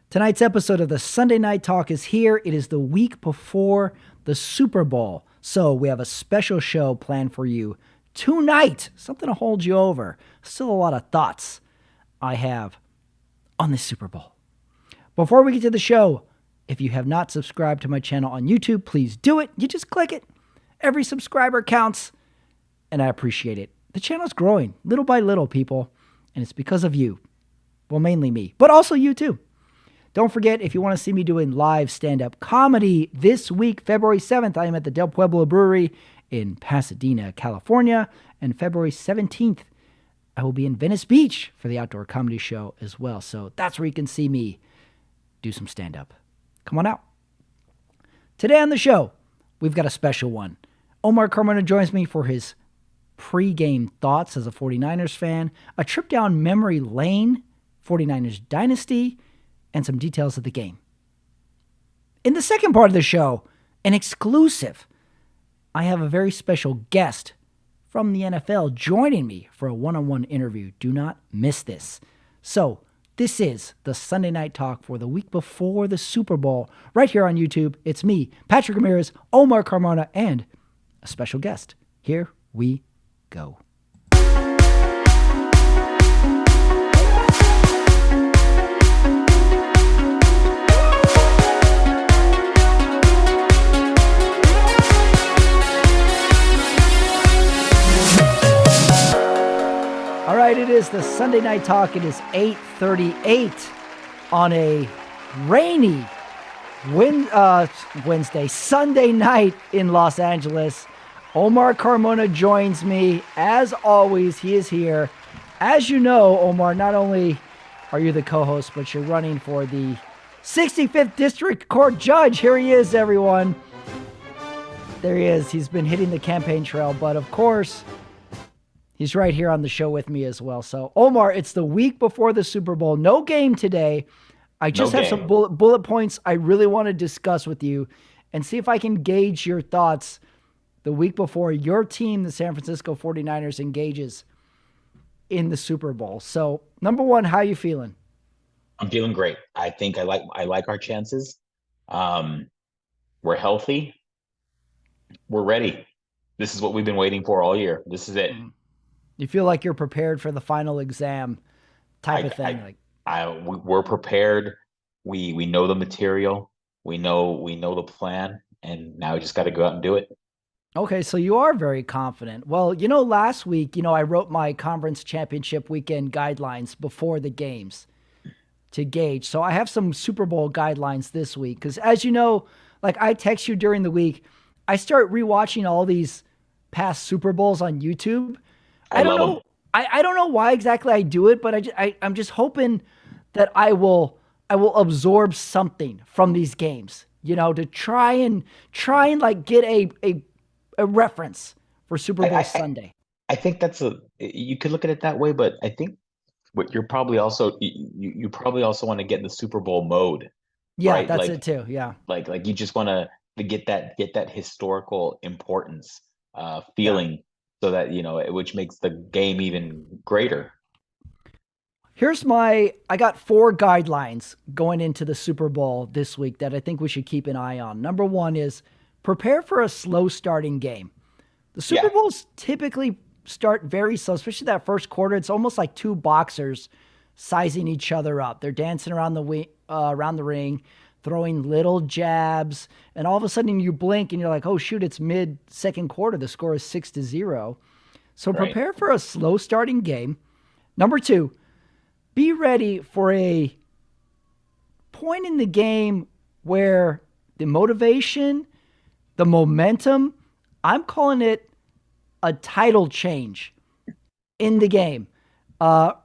Tonight's episode of the Sunday Night Talk is here. It is the week before the Super Bowl. So we have a special show planned for you tonight. Something to hold you over. Still a lot of thoughts I have on the Super Bowl. Before we get to the show, if you have not subscribed to my channel on YouTube, please do it. You just click it. Every subscriber counts, and I appreciate it. The channel's growing little by little, people, and it's because of you. Well, mainly me, but also you too. Don't forget, if you want to see me doing live stand-up comedy this week, February 7th, I am at the Del Pueblo Brewery in Pasadena, California. And February 17th, I will be in Venice Beach for the outdoor comedy show as well. So that's where you can see me do some stand-up. Come on out. Today on the show, we've got a special one. Omar Carmona joins me for his pre-game thoughts as a 49ers fan, a trip down memory lane, 49ers dynasty, and some details of the game. In the second part of the show, an exclusive, I have a very special guest from the NFL joining me for a one-on-one interview. Do not miss this. So, this is the Sunday Night Talk for the week before the Super Bowl. Right here on YouTube, it's me, Patrick Ramirez, Omar Carmona, and a special guest. Here we go. All right, it is the Sunday Night Talk. It is 8:38 on a rainy Sunday night in Los Angeles. Omar Carmona joins me. As always, he is here. As you know, Omar, not only are you the co-host, but you're running for the 65th District Court Judge. Here he is, everyone. There he is. He's been hitting the campaign trail, but of course, he's right here on the show with me as well. So, Omar, it's the week before the Super Bowl. No game today. I just have some bullet points I really want to discuss with you and see if I can gauge your thoughts the week before your team, the San Francisco 49ers, engages in the Super Bowl. So, number one, how you feeling? I'm feeling great. I think I like our chances. We're healthy. We're ready. This is what we've been waiting for all year. This is it. You feel like you're prepared for the final exam type of thing? We're prepared. We know the material. We know the plan, and now we just got to go out and do it. Okay, so you are very confident. Well, last week, I wrote my conference championship weekend guidelines before the games to gauge. So I have some Super Bowl guidelines this week because, as you know, like I text you during the week, I start rewatching all these past Super Bowls on YouTube. I don't know. I don't know why exactly I do it, but I'm just hoping that I will absorb something from these games, to try and like get a reference for Super Bowl Sunday. I think you could look at it that way, but I think what you're probably also you probably also want to get in the Super Bowl mode. Yeah, right? That's it too. Yeah. Like you just want to get that historical importance feeling. Yeah. So that, which makes the game even greater. I got 4 guidelines going into the Super Bowl this week that I think we should keep an eye on. Number 1 is prepare for a slow starting game. The Super Bowls typically start very slow, especially that first quarter. It's almost like 2 boxers sizing each other up. They're dancing around the ring, throwing little jabs, and all of a sudden you blink and you're like, oh shoot, it's mid-second quarter. The score is 6-0. So prepare for a slow starting game. Number 2, be ready for a point in the game where the motivation, the momentum, I'm calling it a title change in the game.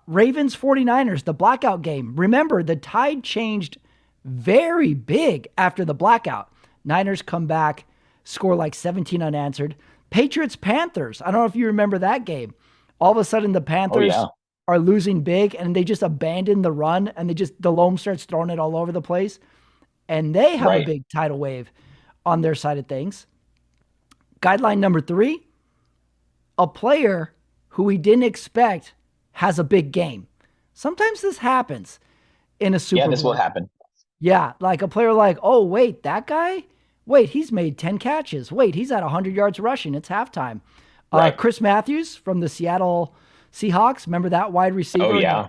Ravens 49ers, the blackout game. Remember, the tide changed very big after the blackout. Niners come back, score like 17 unanswered. Patriots Panthers. I don't know if you remember that game. All of a sudden the Panthers are losing big and they just abandon the run and Delhomme starts throwing it all over the place. And they have a big tidal wave on their side of things. Guideline number 3, a player who we didn't expect has a big game. Sometimes this happens in a Super Bowl. Yeah, this will happen. Yeah, like a player like, oh, wait, that guy? Wait, he's made 10 catches. Wait, he's at 100 yards rushing. It's halftime. Right. Chris Matthews from the Seattle Seahawks. Remember that wide Oh receiver? And yeah.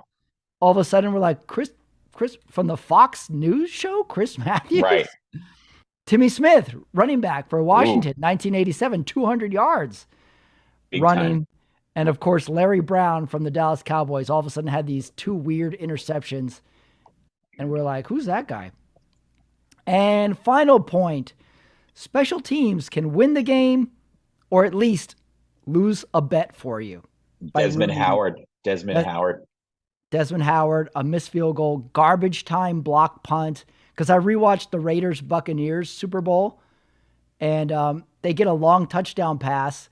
all of a sudden we're like, Chris from the Fox News show, Chris Right. Matthews? Timmy Smith, running back for Ooh, Washington, 1987, 200 yards big time. running. And of course, Larry Brown from the Dallas Cowboys all of a sudden had these two weird interceptions. And we're like, who's that guy? And final point, special teams can win the game or at least lose a bet for you by Desmond ruining Howard. Desmond that. Howard. Desmond Howard, a missed field goal, garbage time block punt. Because I rewatched the Raiders Buccaneers Super Bowl, and they get a long touchdown pass.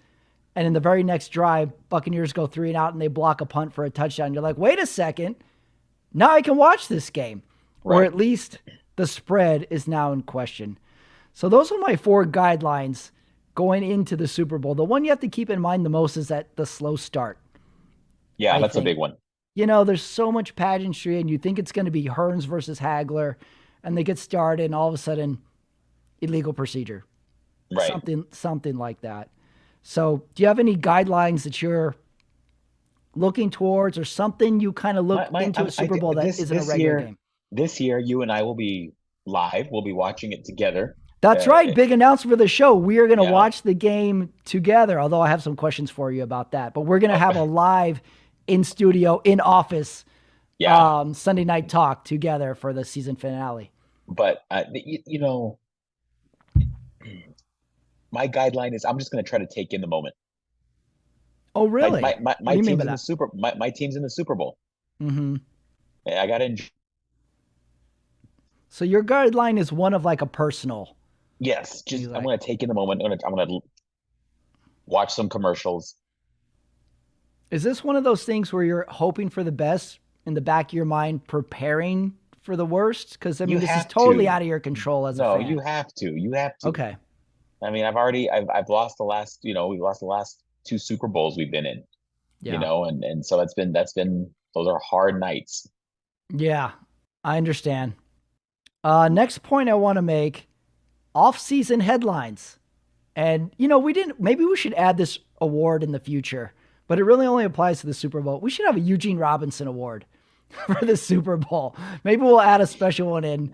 And in the very next drive, Buccaneers go 3-and-out and they block a punt for a touchdown. You're like, wait a second. Now I can watch this game. Or Right. at least the spread is now in question. So those are my 4 guidelines going into the Super Bowl. The one you have to keep in mind the most is that the slow start, Yeah, I that's a think. big one. There's so much pageantry, and you think it's going to be Hearns versus Hagler, and they get started, and all of a sudden, illegal procedure, Right. something like that. So, do you have any guidelines that you're looking towards, or something you kind of look into a Super Bowl that isn't a regular game? This year, you and I will be live. We'll be watching it together. That's Uh, right. Big announcement for the show. We are going to yeah. watch the game together, although I have some questions for you about that. But we're going to have a live in studio, in office Yeah. Sunday night talk together for the season finale. But my guideline is I'm just going to try to take in the moment. Oh, My really? my my, What do my you mean team's by in the that? super my team's in the Super Bowl. Hmm. I got to enjoy. So your guideline is one of like a personal. Yes, You just I'm like, going to take in the moment. I'm going to watch some commercials. is this one of those things where you're hoping for the best in the back of your mind, preparing for the worst? Because I You mean, this is have totally to. out of your control as a No, you fan. have to. You have to. Okay. I mean, I've lost the last, we've lost the last 2 Super Bowls we've been in, Yeah. and so that's been those are hard nights. Yeah. I understand. Next point I want to make, off-season headlines. And we didn't, maybe we should add this award in the future, but it really only applies to the Super Bowl. We should have a Eugene Robinson award for the Super Bowl. Maybe we'll add a special one in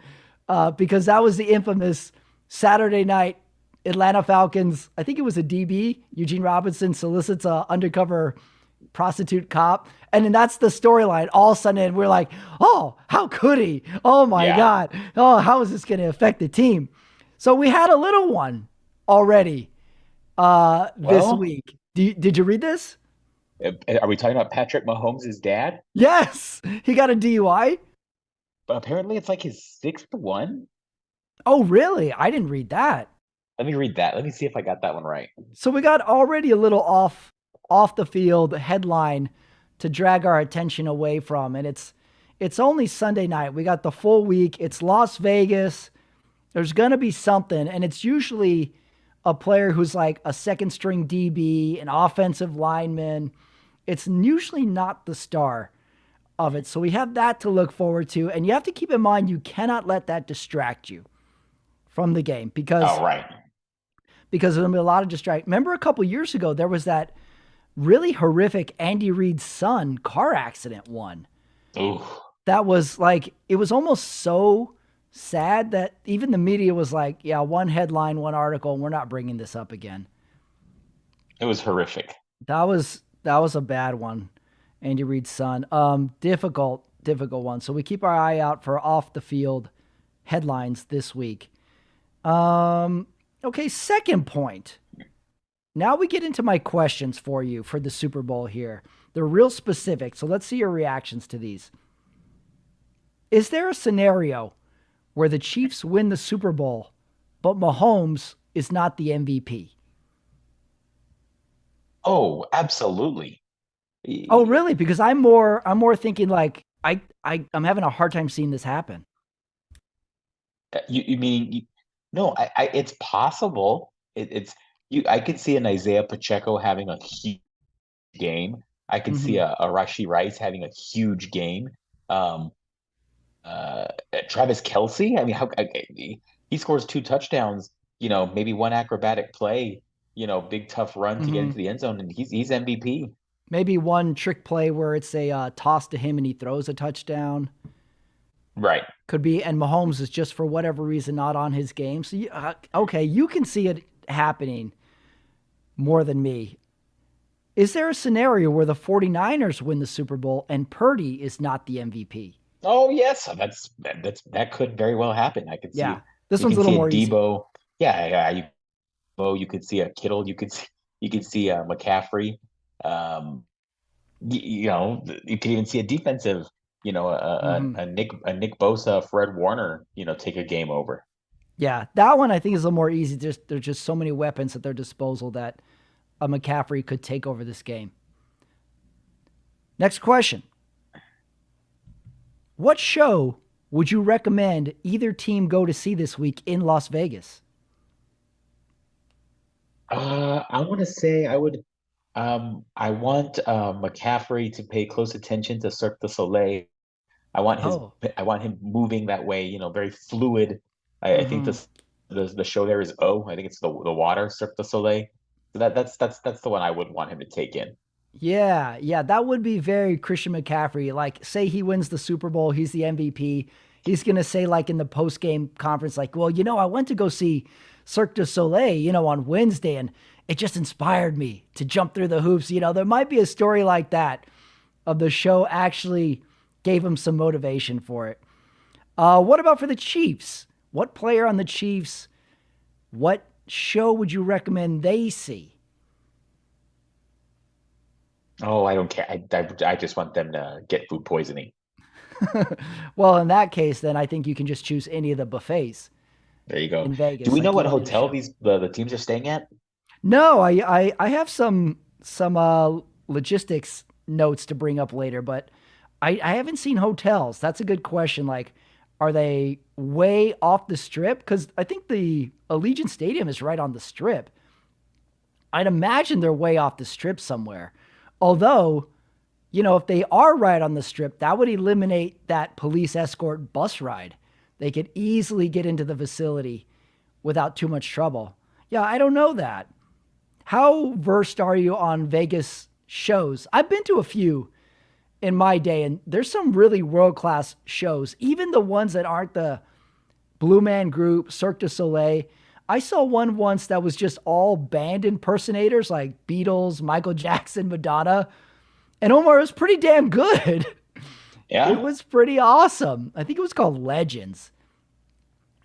because that was the infamous Saturday night Atlanta Falcons. I think it was a DB. Eugene Robinson solicits a undercover prostitute cop. And then that's the storyline. All of a sudden, we're like, oh, how could he? Oh my Yeah. God. Oh, how is this going to affect the team? So we had a little one already this Well, week. Did you read this? are we talking about Patrick Mahomes' dad? Yes, he got a DUI. But apparently it's like his 6th one. Oh, really? I didn't read that. Let me read that. Let me see if I got that one right. So we got already a little off the field headline to drag our attention away from, and it's only Sunday night. We got the full week. It's Las Vegas. There's gonna be something, and it's usually a player who's like a second string DB, an offensive lineman. It's usually not the star of it. So we have that to look forward to. And you have to keep in mind you cannot let that distract you from the game Oh, because right. there's gonna be a lot of distract. Remember a couple years ago there was that really horrific Andy Reid's son car accident one. Ooh, That was like it was almost so sad that even the media was like, yeah, one headline, one article, and we're not bringing this up again. it was horrific. That was a bad one. Andy Reid's son. Difficult one. So we keep our eye out for off the field headlines this week. Okay, second point. Now we get into my questions for you for the Super Bowl here. They're real specific, so let's see your reactions to these. Is there a scenario where the Chiefs win the Super Bowl, but Mahomes is not the MVP? Oh, absolutely. Oh, really? Because I'm more thinking like I'm having a hard time seeing this happen. You mean no? It's possible. It's you. I could see an Isaiah Pacheco having a huge game. I could see Hmm. a Rashi Rice having a huge game. Um, Travis Kelsey. I mean, he scores two touchdowns, maybe one acrobatic play, big tough run to get Hmm. into the end zone, and he's MVP. Maybe one trick play where it's a toss to him and he throws a touchdown. Right. Could be, and Mahomes is just for whatever reason not on his game. So, okay, you can see it happening more than me. Is there a scenario where the 49ers win the Super Bowl and Purdy is not the MVP? Oh yes, that could very well happen. I could Yeah, see this you one's a can little see a more easy. Debo. Yeah, yeah. You could see a Kittle. You could see a McCaffrey. Um, you could even see a defensive. Hmm. A Nick Bosa, Fred Warner. Take a game over. Yeah, that one I think is a little more easy. There's just so many weapons at their disposal that a McCaffrey could take over this game. Next question. What show would you recommend either team go to see this week in Las Vegas? I want to say I would. I want McCaffrey to pay close attention to Cirque du Soleil. I want his Oh, I want him moving that way, very fluid. I think mm-hmm. the show there is O. I think it's the water, Cirque du Soleil. So that's the one I would want him to take in. Yeah, yeah, that would be very Christian McCaffrey. Like, say he wins the Super Bowl, he's the MVP. He's gonna say, like in the post game conference, like, well, I went to go see Cirque du Soleil, on Wednesday, and it just inspired me to jump through the hoops. There might be a story like that of the show actually gave him some motivation for it. What about for the Chiefs? What player on the Chiefs? What show would you recommend they see? Oh, I don't care. I just want them to get food poisoning. Well, in that case, then I think you can just choose any of the buffets There you go. in Do Vegas. we know Like you what don't need a hotel show. the teams are staying at? No, I have some logistics notes to bring up later, but I haven't seen hotels. That's a good question. Like, are they way off the strip? Because I think the Allegiant Stadium is right on the strip. I'd imagine they're way off the strip somewhere. Although, if they are right on the strip, that would eliminate that police escort bus ride. They could easily get into the facility without too much trouble. Yeah, I don't know that. How versed are you on Vegas shows? I've been to a few in my day, and there's some really world class shows, even the ones that aren't the Blue Man Group, Cirque du Soleil. I saw one once that was just all band impersonators like Beatles, Michael Jackson, Madonna. And Omar was pretty damn good. It Yeah. was pretty awesome. I think it was called Legends.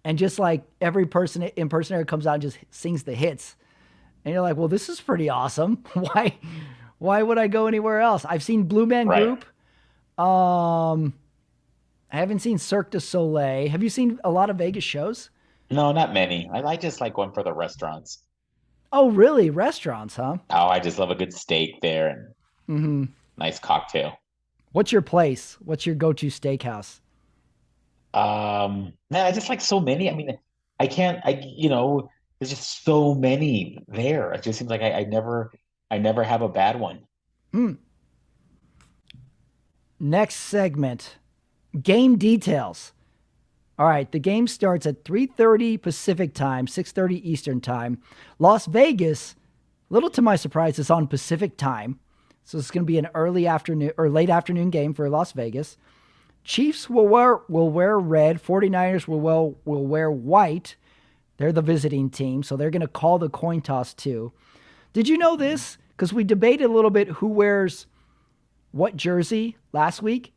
And just like every person impersonator comes out and just sings the hits. And you're like, well, this is pretty awesome. Why would I go anywhere else? I've seen Blue Man Right. Group. Um, I haven't seen Cirque du Soleil. Have you seen a lot of Vegas shows? No, not many. I just like going for the restaurants. Oh, really? Restaurants, huh? Oh, I just love a good steak there and Mm-hmm. nice cocktail. What's your place? What's your go-to steakhouse? Man, I just like so many. I mean, I can't, there's just so many there. It just seems like I never have a bad one. Hmm. Next segment, game details. All right, the game starts at 3:30 Pacific time, 6:30 Eastern time. Las Vegas, little to my surprise, is on Pacific time. So it's going to be an early afternoon or late afternoon game for Las Vegas. Chiefs will wear red, 49ers will wear white. They're the visiting team, so they're going to call the coin toss too. Did you know this? Cuz we debated a little bit who wears what jersey last week.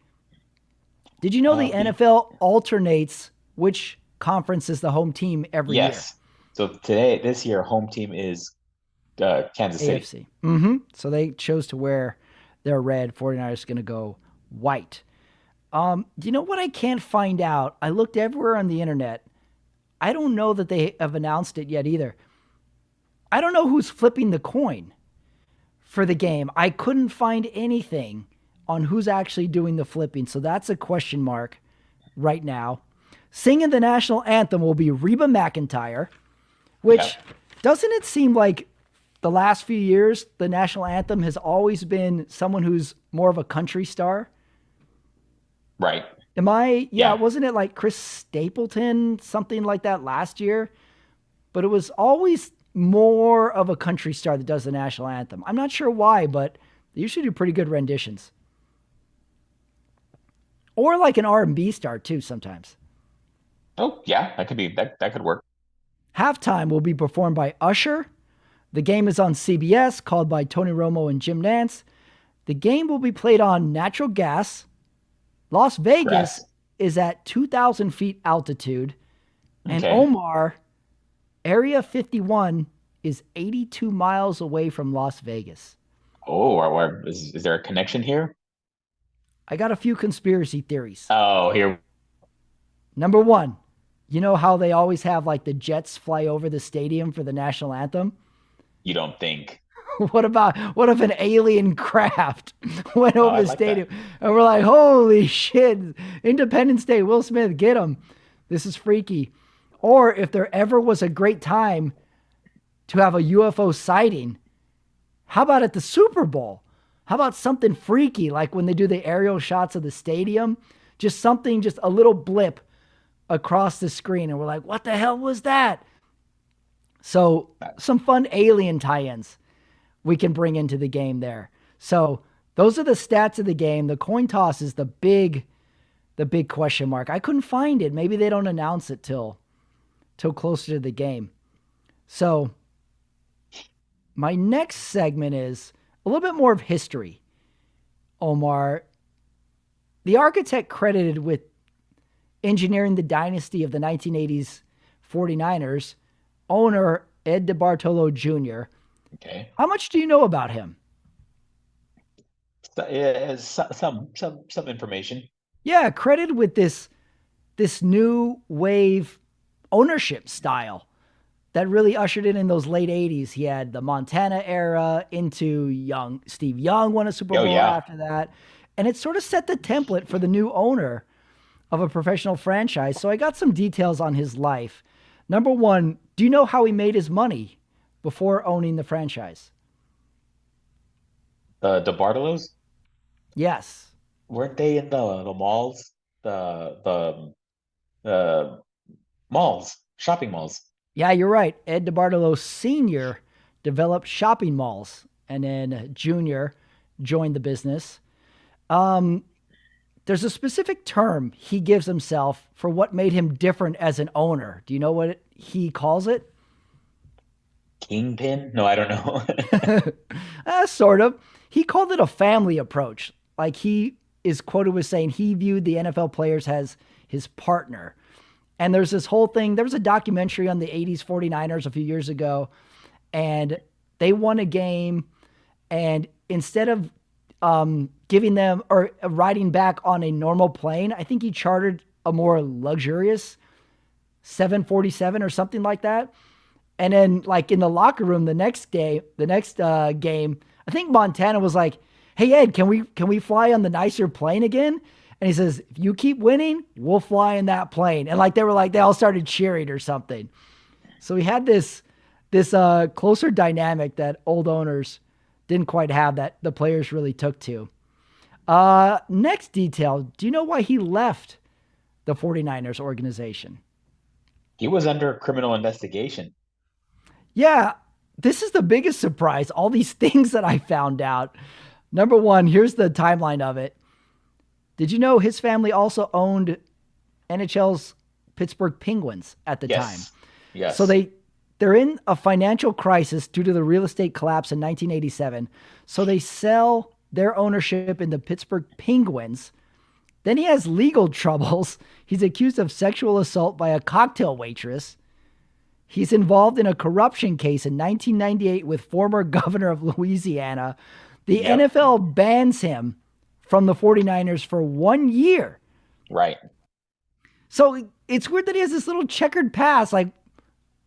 Did you know the Yeah. NFL alternates which conference is the home team every year? Yes. So this year, home team is Kansas City. AFC. Mm-hmm. So they chose to wear their red. 49ers going to go white. You know what I can't find out? I looked everywhere on the internet. I don't know that they have announced it yet either. I don't know who's flipping the coin for the game. I couldn't find anything on who's actually doing the flipping. So that's a question mark right now. Singing the national anthem will be Reba McEntire, Yeah. which doesn't it seem like the last few years the national anthem has always been someone who's more of a country star? Right. Am I? Yeah, Yeah. wasn't it like Chris Stapleton, something like that last year? But it was always more of a country star that does the national anthem. I'm not sure why, but they usually do pretty good renditions. Or like an R&B star too sometimes. Oh, yeah, that could work. Halftime will be performed by Usher. The game is on CBS, called by Tony Romo and Jim Nance. The game will be played on natural gas. Las Vegas Grass. is at 2,000 feet altitude. And Okay. Omar, Area 51 is 82 miles away from Las Vegas. Oh, is there a connection here? I got a few conspiracy theories. Oh, here Number one, you know how they always have like the jets fly over the stadium for the national anthem? you don't think. What if an alien craft went Oh, over I the like stadium that. and we're like, holy shit, Independence Day, Will Smith, get him. This is freaky. Or if there ever was a great time to have a UFO sighting, how about at the Super Bowl? How about something freaky like when they do the aerial shots of the stadium? Just something, just a little blip across the screen. And we're like, what the hell was that? So, some fun alien tie ins we can bring into the game there. So, those are the stats of the game. The coin toss is the big question mark. I couldn't find it. Maybe they don't announce it till closer to the game. So, my next segment is a little bit more of history. Omar, the architect credited with engineering the dynasty of the 1980s 49ers, owner Ed DeBartolo Jr. Okay. How much do you know about him? So, yeah, some information. Yeah, credited with this new wave ownership style that really ushered in those late 80s. He had the Montana era into young Steve Young won a Super Oh Bowl yeah. after that. And it sort of set the template for the new owner of a professional franchise. So I got some details on his life. Number one, do you know how he made his money before owning the franchise? The Bartolos, Yes. weren't they in the malls? The malls, shopping malls. Yeah, you're right. Ed DeBartolo Sr. developed shopping malls, and then Junior joined the business. Um, there's a specific term he gives himself for what made him different as an owner. Do you know what he calls it? Kingpin? No, I don't know. Sort of. He called it a family approach. Like he is quoted with saying he viewed the NFL players as his partner. And there's this whole thing. There was a documentary on the 80s 49ers a few years ago, and they won a game. And instead of giving them or riding back on a normal plane, I think he chartered a more luxurious 747 or something like that. And then, like in the locker room the next game, I think Montana was like, "Hey Ed, can we fly on the nicer plane again?" And he says, "If you keep winning, we'll fly in that plane." And like they all started cheering or something. So we had this closer dynamic that old owners didn't quite have that the players really took to. Next detail, do you know why he left the 49ers organization? He was under criminal investigation. Yeah, this is the biggest surprise. All these things that I found out. Number one, here's the timeline of it. Did you know his family also owned NHL's Pittsburgh Penguins at the time? Yes. So Yes. they're in a financial crisis due to the real estate collapse in 1987. So they sell their ownership in the Pittsburgh Penguins. Then he has legal troubles. He's accused of sexual assault by a cocktail waitress. He's involved in a corruption case in 1998 with former governor of Louisiana. The Yep. NFL bans him from the 49ers for 1 year. Right. So it's weird that he has this little checkered past. Like,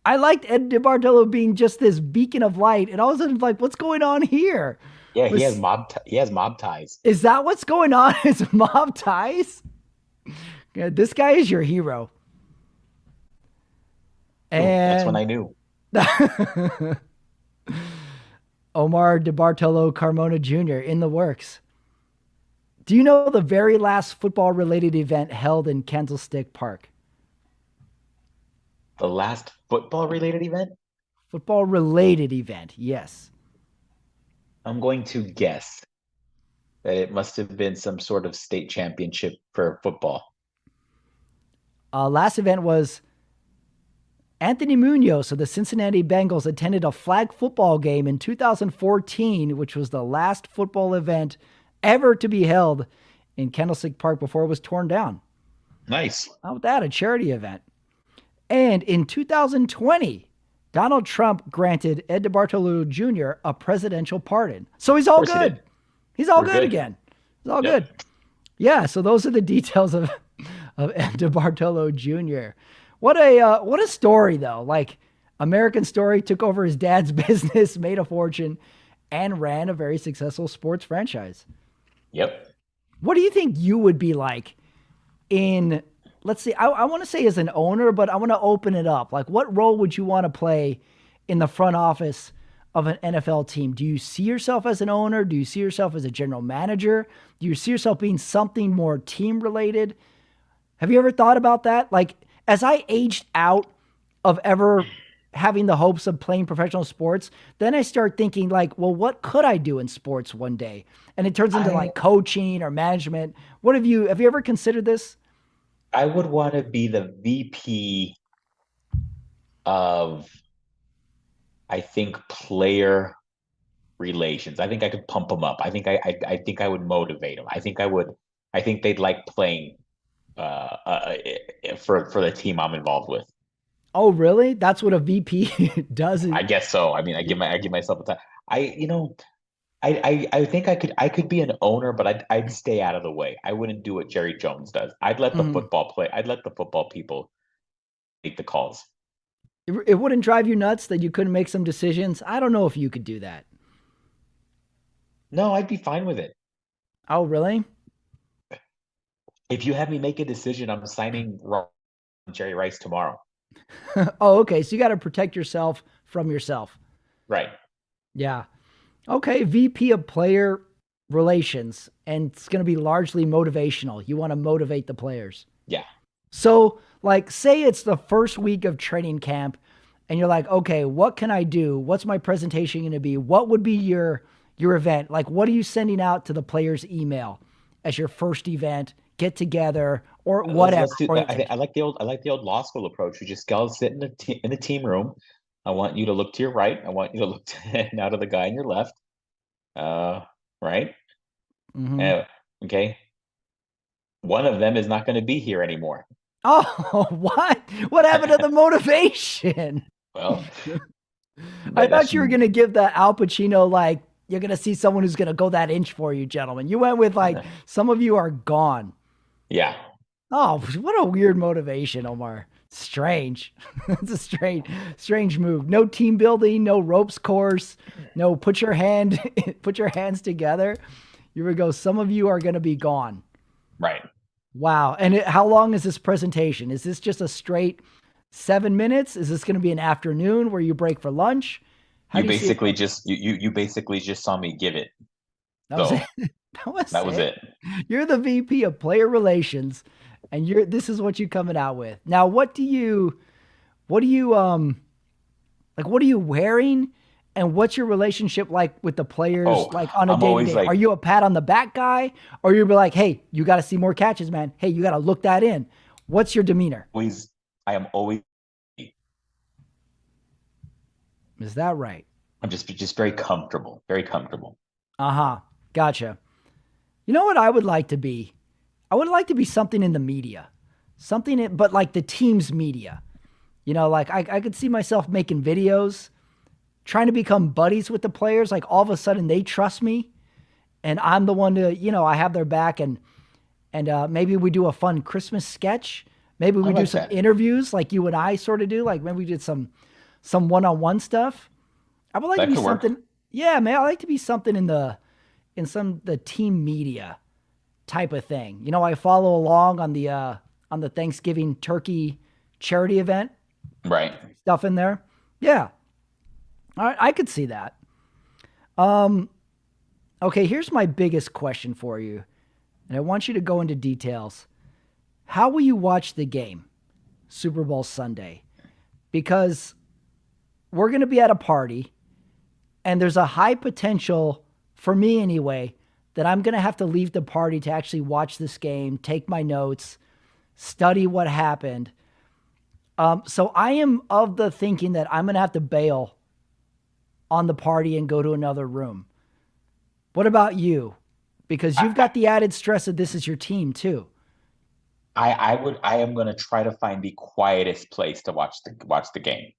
I liked Ed DeBartolo being just this beacon of light, and all of a sudden, like, what's going on here? Yeah, Was, he has mob ties. is that what's going on? Is mob ties? Yeah, this guy is your hero. Ooh, that's when And I knew. Omar DeBartolo Carmona Jr. in the works. Do you know the very last football related event held in Candlestick Park? The last football related event? Football related event, yes. I'm going to guess that it must have been some sort of state championship for football. Last event was Anthony Munoz of the Cincinnati Bengals attended a flag football game in 2014, which was the last football event ever to be held in Candlestick Park before it was torn down. Nice. How about that? A charity event. And in 2020, Donald Trump granted Ed DeBartolo Jr. a presidential pardon. So he's all good. He's all good again. He's all good. Yeah, so those are the details of Ed DeBartolo Jr. What a story though. Like American Story took over his dad's business, made a fortune, and ran a very successful sports franchise. Yep. What do you think you would be like in, let's see, I want to say as an owner, but I want to open it up. Like what role would you want to play in the front office of an NFL team? Do you see yourself as an owner? Do you see yourself as a general manager? Do you see yourself being something more team related? Have you ever thought about that? Like as I aged out of ever having the hopes of playing professional sports, then I start thinking like, well, what could I do in sports one day? And it turns into like coaching or management. What have you ever considered this? I would want to be the VP of, I think, player relations. I think I could pump them up. I think I would motivate them. I think they'd like playing for the team I'm involved with. Oh, really? That's what a VP does. I guess so. I mean, I give myself a time. I think I could be an owner, but I'd stay out of the way. I wouldn't do what Jerry Jones does. I'd let the I'd let the football people make the calls. It wouldn't drive you nuts that you couldn't make some decisions. I don't know if you could do that. No, I'd be fine with it. Oh, really? If you have me make a decision, I'm signing Jerry Rice tomorrow. Oh, okay. So you got to protect yourself from yourself. Right. Yeah. Okay. VP of player relations. And it's going to be largely motivational. You want to motivate the players. Yeah. So like, say it's the first week of training camp and you're like, okay, what can I do? What's my presentation going to be? What would be your event? Like, what are you sending out to the players' email as your first event, get together, or whatever? I like the old law school approach. We just go sit in the team room. I want you to look to your right. I want you to look now to the guy on your left. Right. Mm-hmm. Okay. One of them is not going to be here anymore. Oh, what? What happened to the motivation? Well, I thought you were going to give the Al Pacino, like, you're going to see someone who's going to go that inch for you, gentlemen. You went with, like, some of you are gone. Yeah. Oh, what a weird motivation, Omar. Strange. It's a strange move. No team building, no ropes course, no put your hands together. You would go, some of you are going to be gone. Right. Wow. And how long is this presentation? Is this just a straight 7 minutes? Is this going to be an afternoon where you break for lunch? You basically just saw me give it. That was it. You're the VP of player relations, and this is what you're coming out with. Now, what are you wearing? And what's your relationship like with the players, like on a day-to-day? Like, are you a pat on the back guy, or you be like, hey, you got to see more catches, man. Hey, you got to look that in. What's your demeanor? I am always. Is that right? I'm just very comfortable. Very comfortable. Uh-huh. Gotcha. You know what I would like to be? I would like to be something in the media. But like the team's media. You know, like I could see myself making videos, trying to become buddies with the players. Like all of a sudden they trust me and I'm the one to, I have their back and maybe we do a fun Christmas sketch. Maybe we do some interviews like you and I sort of do. Like maybe we did some one-on-one stuff. I would like to be something. Yeah, man. I like to be something in the team media type of thing. I follow along on the Thanksgiving turkey charity event. Right. Stuff in there. Yeah. All right. I could see that. Okay. Here's my biggest question for you. and I want you to go into details. How will you watch the game, Super Bowl Sunday? Because we're going to be at a party, and there's a high potential, for me anyway, that I'm going to have to leave the party to actually watch this game, take my notes, study what happened. So I am of the thinking that I'm going to have to bail on the party and go to another room. What about you? Because you've got the added stress of this is your team too. I am gonna try to find the quietest place to watch the game.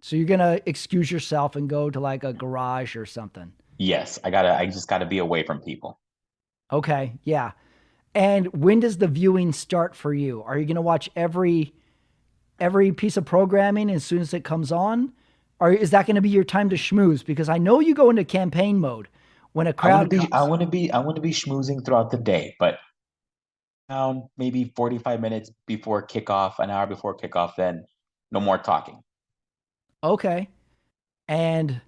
So you're going to excuse yourself and go to like a garage or something. Yes, I just gotta be away from people. Okay, yeah. And when does the viewing start for you? Are you going to watch every piece of programming as soon as it comes on? Or is that going to be your time to schmooze? Because I know you go into campaign mode when a crowd comes. I want to be schmoozing throughout the day, but around maybe 45 minutes before kickoff, an hour before kickoff, then no more talking. Okay. And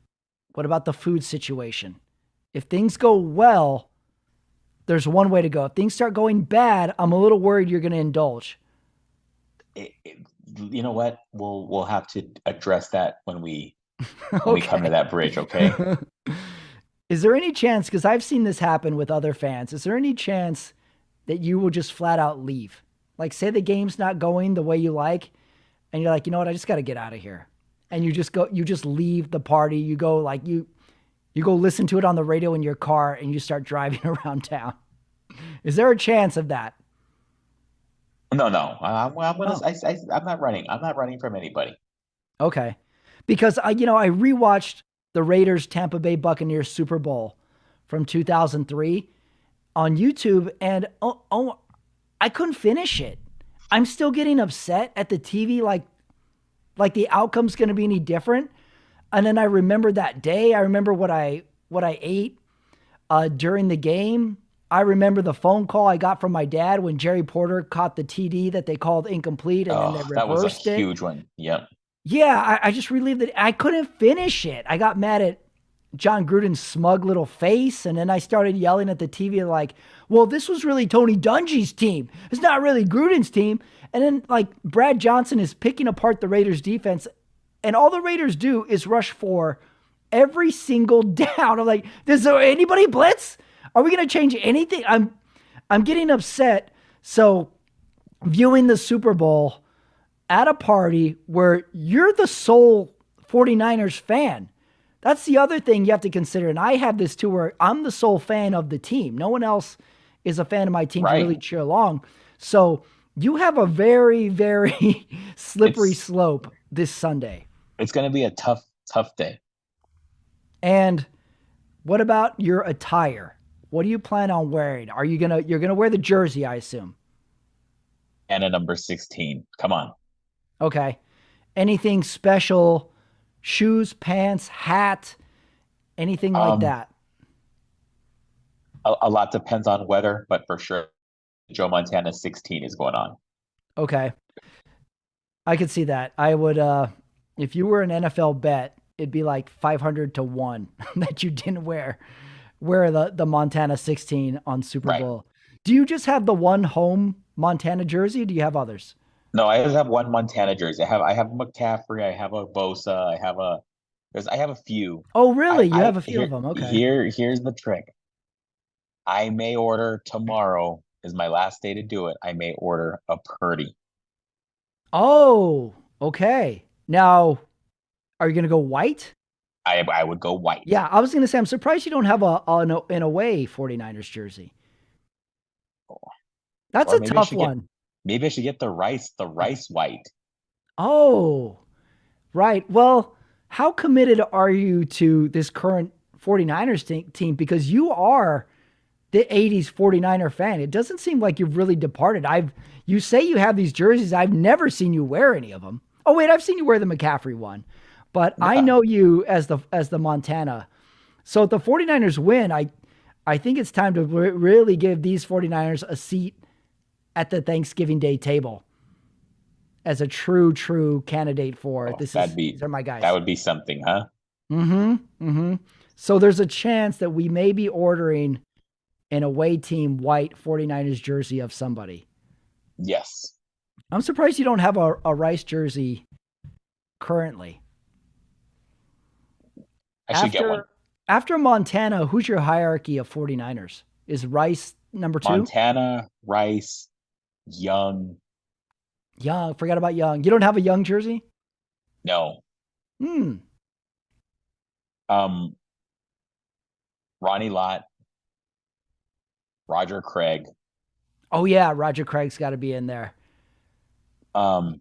what about the food situation? If things go well, there's one way to go. If things start going bad, I'm a little worried you're going to indulge. It, it, you know what? We'll have to address that when we come to Okay. that bridge, okay? Is there any chance, because I've seen this happen with other fans, is there any chance that you will just flat out leave? Like, say the game's not going the way you like, and you're like, you know what, I just got to get out of here. And you just leave the party. You go like, you go listen to it on the radio in your car and you start driving around town. Is there a chance of that? No, no. I'm gonna. Oh, I'm not running. I'm not running from anybody. okay. Because I rewatched the Raiders Tampa Bay Buccaneers Super Bowl from 2003 on YouTube, and I couldn't finish it. I'm still getting upset at the TV, like the outcome's going to be any different. And then I remember that day. I remember what I ate during the game. I remember the phone call I got from my dad when Jerry Porter caught the TD that they called incomplete, and then they Oh, that was a reversed it. huge one. Yep. Yeah, I just relived it. I couldn't finish it. I got mad at John Gruden's smug little face, and then I started yelling at the TV like, well, this was really Tony Dungy's team. It's not really Gruden's team. And then like Brad Johnson is picking apart the Raiders defense, and all the Raiders do is rush for every single down. I'm like, does anybody blitz? Are we going to change anything? I'm getting upset. So viewing the Super Bowl at a party where you're the sole 49ers fan. That's the other thing you have to consider. And I have this too, where I'm the sole fan of the team. No one else is a fan of my team to Right. really cheer along. So you have a very, very slippery It's slope this Sunday. it's gonna be a tough day. And what about your attire? What do you plan on wearing? You're gonna wear the jersey, I assume. And a number 16. Come on. Okay. Anything special? Shoes, pants, anything like Um, that? a lot depends on weather, but for sure, Joe Montana 16 is going on. Okay. I could see that. I would if you were an NFL bet, it'd be like 500 to 1 that you didn't wear the Montana 16 on Super Right. Bowl. Do you just have the one home Montana jersey? Or do you have others? No, I just have one Montana jersey. I have McCaffrey. I have a Bosa. I have a few. Oh, really? You I have a few of them. Okay. here's the trick. I may order tomorrow is my last day to do it. I may order a Purdy. Oh, okay. Now, are you going to go white? I would go white. Yeah, I was going to say, I'm surprised you don't have an away 49ers jersey. That's Or a tough one. maybe I should get the rice white. Oh, right. Well, how committed are you to this current 49ers team? Because you are the 80s 49er fan. It doesn't seem like you've really departed. You say you have these jerseys. I've never seen you wear any of them. Oh, wait, I've seen you wear the McCaffrey one. But I Yeah. know you as the Montana. So if the 49ers win, I think it's time to really give these 49ers a seat at the Thanksgiving Day table as a true candidate for Oh, these are my that guys. would be something, huh? Mm-hmm. Mm-hmm. So there's a chance that we may be ordering an away team white 49ers jersey of somebody. Yes. I'm surprised you don't have a Rice jersey currently. I should get one. After Montana, who's your hierarchy of 49ers? Is Rice number two? Montana, Rice, Young. Young, forgot about Young. You don't have a Young jersey? No. Hmm. Um, Ronnie Lott, Roger Craig. Oh yeah, Roger Craig's got to be in there. Um,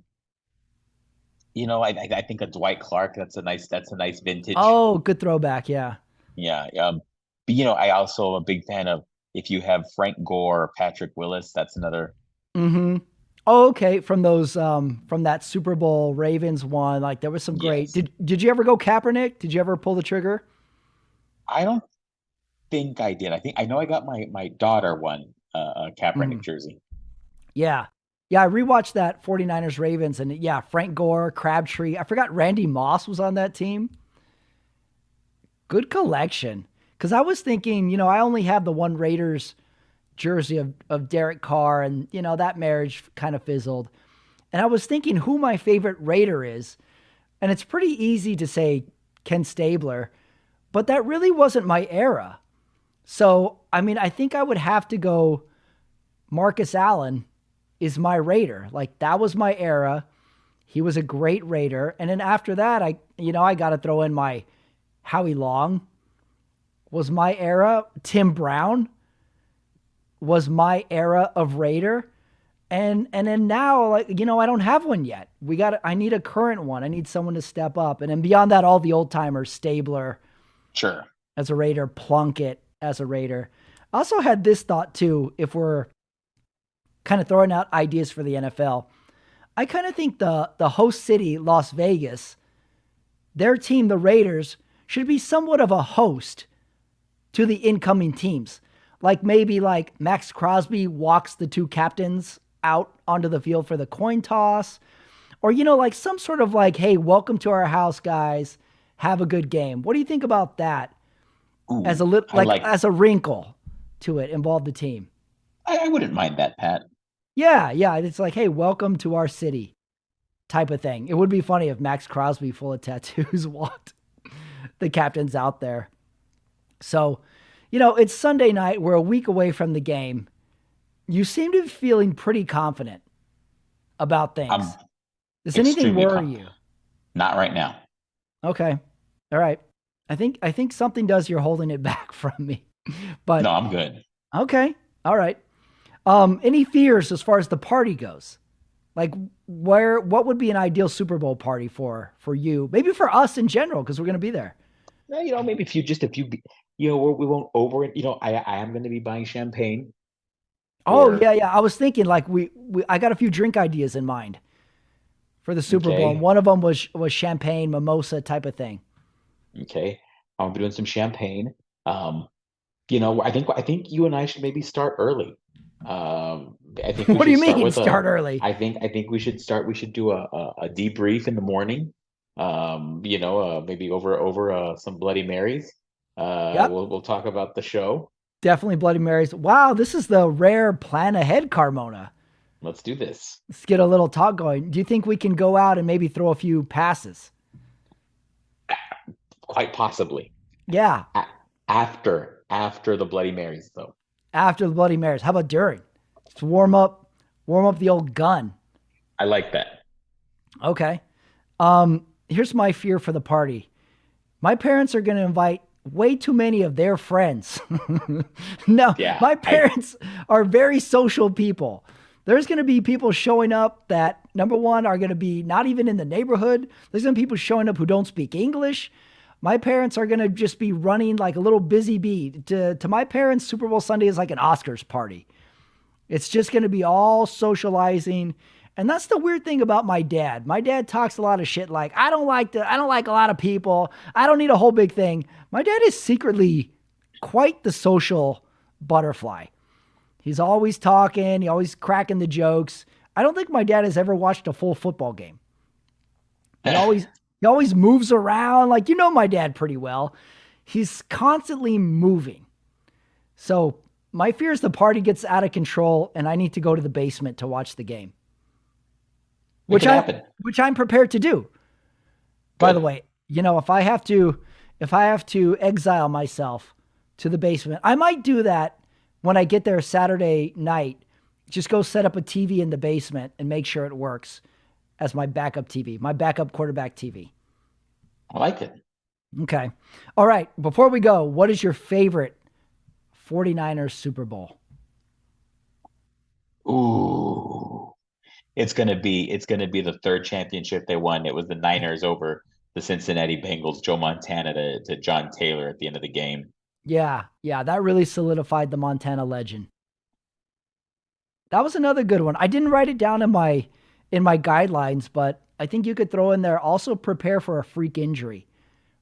I think a Dwight Clark. That's a nice vintage. Oh, good throwback. Yeah. Yeah. But I also am a big fan of if you have Frank Gore or Patrick Willis. That's another. Mm-hmm. Oh, okay. From those, from that Super Bowl Ravens one, like there was some great. Yes. Did you ever go Kaepernick? Did you ever pull the trigger? I don't think I did. I know I got my daughter one a Kaepernick Mhm. jersey. Yeah. Yeah, I rewatched that 49ers Ravens and yeah, Frank Gore, Crabtree. I forgot Randy Moss was on that team. Good collection. Cause I was thinking, I only have the one Raiders jersey of Derek Carr and, that marriage kind of fizzled. And I was thinking who my favorite Raider is. And it's pretty easy to say Ken Stabler, but that really wasn't my era. So, I mean, I think I would have to go Marcus Allen is my Raider. Like that was my era. He was a great Raider. And then after that, I got to throw in my Howie Long was my era. Tim Brown was my era of Raider. And then now, like, I don't have one yet. I need a current one. I need someone to step up. And then beyond that, all the old timers, Stabler Sure. as a Raider, Plunkett as a Raider. I also had this thought too, if we're kind of throwing out ideas for the NFL. I kind of think the host city, Las Vegas, their team, the Raiders, should be somewhat of a host to the incoming teams. Like maybe like Max Crosby walks the two captains out onto the field for the coin toss. Or, like some sort of like, hey, welcome to our house, guys. Have a good game. What do you think about that? As Ooh, a little I like. as a wrinkle to it, involve the team. I wouldn't mind that, Pat. Yeah, yeah. It's like, hey, welcome to our city type of thing. It would be funny if Max Crosby, full of tattoos, walked the captains out there. So, it's Sunday night. We're a week away from the game. You seem to be feeling pretty confident about things. I'm Does anything extremely worry confident. you? Not right now. Okay. All right. I think something does you're holding it back from me. But No, I'm good. okay. All right. Any fears as far as the party goes? Like what would be an ideal Super Bowl party for you? Maybe for us in general, because we're going to be there. Maybe if you, we won't over it. I am going to be buying champagne Oh for, yeah, yeah. I was thinking like I got a few drink ideas in mind for the Super Bowl, and okay, one of them was champagne, mimosa type of thing. okay. I'll be doing some champagne. Um, I think you and I should maybe start early. I think we What do should you start mean with a. start early? I think we should do a debrief in the morning. Maybe over some Bloody Marys. Yep. We'll talk about the show. Definitely Bloody Marys. Wow, this is the rare plan ahead, Carmona. Let's do this. Let's get a little talk going. Do you think we can go out and maybe throw a few passes? Quite possibly. Yeah, A- after the Bloody Marys, though. after the Bloody Marys. How about during? Just warm up the old gun. I like that. Okay. Here's my fear for the party. My parents are going to invite way too many of their friends. No, Yeah, my I parents are very social people. There's going to be people showing up that, number one, are going to be not even in the neighborhood. There's going to be people showing up who don't speak English. My parents are going to just be running like a little busy bee. To my parents, Super Bowl Sunday is like an Oscars party. It's just going to be all socializing. And that's the weird thing about my dad. My dad talks a lot of shit like, I don't like a lot of people. I don't need a whole big thing. My dad is secretly quite the social butterfly. He's always talking, he always cracking the jokes. I don't think my dad has ever watched a full football game. He always moves around. Like, my dad pretty well. He's constantly moving. So My fear is the party gets out of control and I need to go to the basement to watch the game, It which can I happen. which I'm prepared to do. By the Good. way, if I have to exile myself to the basement, I might do that when I get there Saturday night. Just go set up a TV in the basement and make sure it works as my backup TV, my backup quarterback TV. I like it. Okay. All right. Before we go, what is your favorite 49ers Super Bowl? Ooh. It's gonna be the third championship they won. It was the Niners over the Cincinnati Bengals, Joe Montana to John Taylor at the end of the game. Yeah. Yeah. That really solidified the Montana legend. That was another good one. I didn't write it down in my guidelines, but I think you could throw in there also prepare for a freak injury.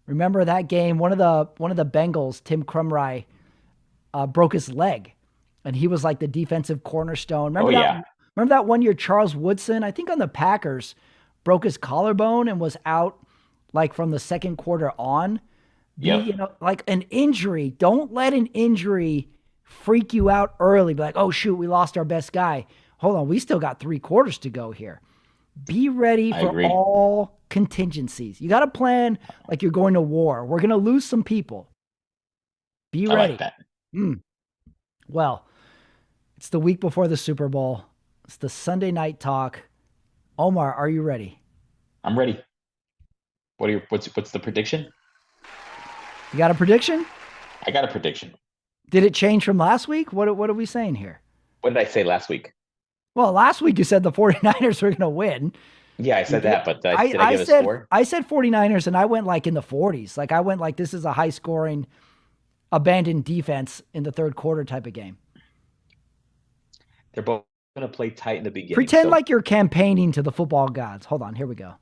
Remember that game? One of the Bengals, Tim Krumrie, broke his leg, and he was like the defensive cornerstone. Oh Remember that? yeah. Remember that one year Charles Woodson, I think on the Packers, broke his collarbone and was out like from the second quarter on. Yep. Like an injury. Don't let an injury freak you out early. Be like, oh shoot, we lost our best guy. Hold on, we still got 3 quarters to go here. Be ready I for agree. all contingencies. You got to plan like you're going to war. We're going to lose some people. Be I like ready. that. Mm. Well, it's the week before the Super Bowl. It's the Sunday night talk. Omar, are you ready? I'm ready. What's the prediction? You got a prediction? I got a prediction. Did it change from last week? What are we saying here? What did I say last week? Well, last week you said the 49ers were going to win. Yeah, I You said did. that, but did I give a said score? I said 49ers and I went like in the 40s. Like I went like this is a high scoring abandoned defense in the third quarter type of game. They're both going to play tight in the beginning. Pretend So like you're campaigning to the football gods. Hold on, here we go.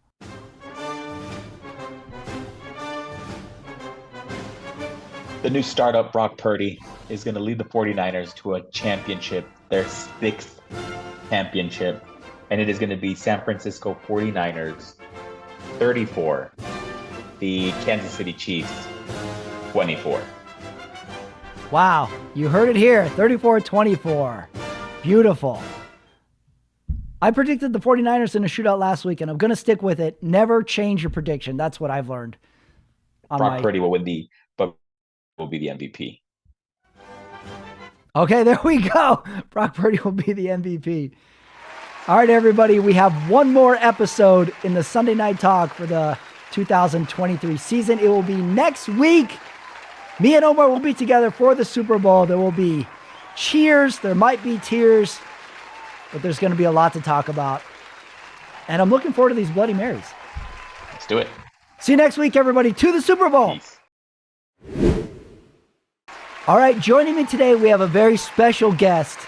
the new startup Brock Purdy is going to lead the 49ers to a championship, their sixth championship, and it is going to be San Francisco 49ers 34, the Kansas City Chiefs 24. Wow, you heard it here, 34-24. Beautiful. I predicted the 49ers in a shootout last week, and I'm going to stick with it. Never change your prediction. That's what I've learned. Brock Purdy will be the MVP. Okay, there we go. Brock Purdy will be the MVP. All right, everybody, we have one more episode in the Sunday Night Talk for the 2023 season. It will be next week. Me and Omar will be together for the Super Bowl. There will be cheers. There might be tears, but there's going to be a lot to talk about. And I'm looking forward to these Bloody Marys. Let's do it. See you next week, everybody, to the Super Bowl. Peace. All right, joining me today, we have a very special guest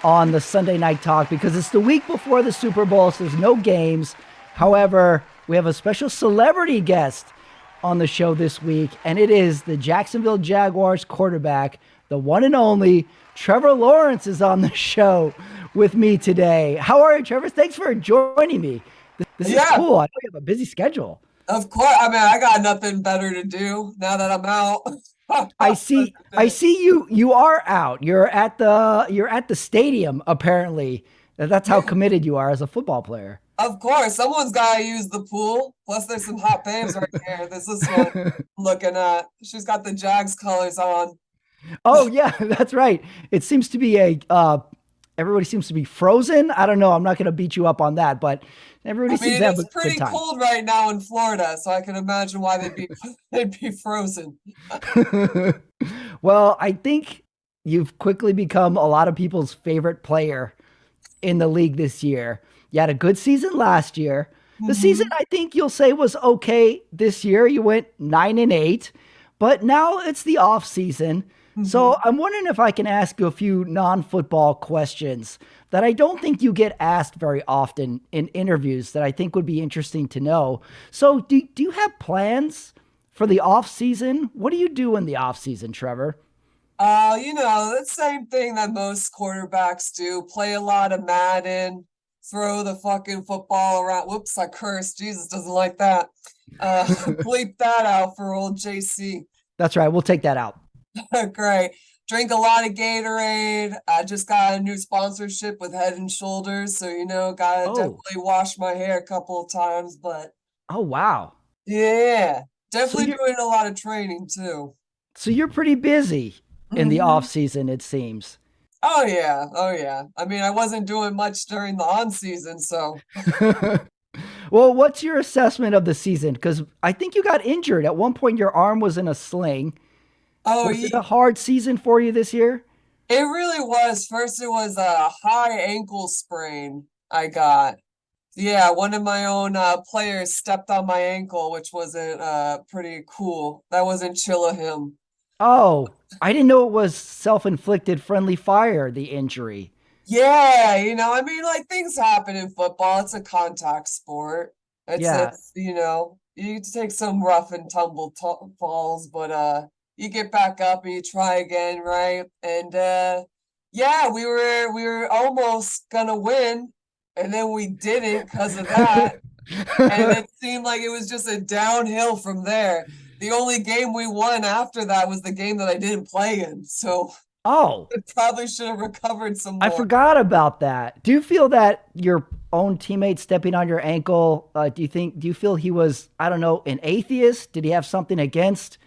on the Sunday Night Talk because it's the week before the Super Bowl, so there's no games. However, we have a special celebrity guest on the show this week, and it is the Jacksonville Jaguars quarterback, the one and only Trevor Lawrence is on the show with me today. How are you, Trevor? Thanks for joining me. This is cool. I know you have a busy schedule. Of course. I mean, I got nothing better to do now that I'm out. I see you are out. You're at the stadium apparently. That's how committed you are as a football player. Of course, someone's got to use the pool. Plus, there's some hot babes right here. This is what I'm looking at. She's got the Jags colors on. Oh yeah, that's right. It seems to be everybody seems to be frozen. I don't know. I'm not going to beat you up on that, but everybody seems to have a good time. It's pretty cold right now in Florida, so I can imagine why they'd be frozen. Well, I think you've quickly become a lot of people's favorite player in the league this year. You had a good season last year. The season, I think you'll say, was okay this year. You went 9-8, but now it's the off season. So I'm wondering if I can ask you a few non-football questions that I don't think you get asked very often in interviews that I think would be interesting to know. So do you have plans for the off season? What do you do in the off season, Trevor? The same thing that most quarterbacks do. Play a lot of Madden, throw the fucking football around. Whoops, I cursed. Jesus doesn't like that. Bleep that out for old JC. That's right. We'll take that out. Great. drink a lot of Gatorade. I just got a new sponsorship with Head and Shoulders, so gotta Oh, definitely wash my hair a couple of times. But oh wow. yeah, So definitely you're doing a lot of training too. so you're pretty busy in the off Hmm. season, it seems. Oh yeah, oh yeah. I mean, I wasn't doing much during the on season, so Well, what's your assessment of the season? Because I think you got injured at one point. Your arm was in a sling. oh Was it yeah, a hard season for you this year? it really was. First, it was a high ankle sprain I got. Yeah, one of my own players stepped on my ankle, which wasn't pretty cool. That wasn't chill of him. Oh, I didn't know it was self-inflicted friendly fire, the injury. Yeah, I mean, like things happen in football. It's a contact sport. Yeah. You take some rough and tumble t falls, but you get back up and you try again, right? And yeah, we were almost gonna win, and then we didn't because of that. And it seemed like it was just a downhill from there. The only game we won after that was the game that I didn't play in. So Oh, I probably should have recovered some I more. forgot about that. Do you feel that your own teammate stepping on your ankle, do you feel he was, I don't know, an atheist? Did he have something against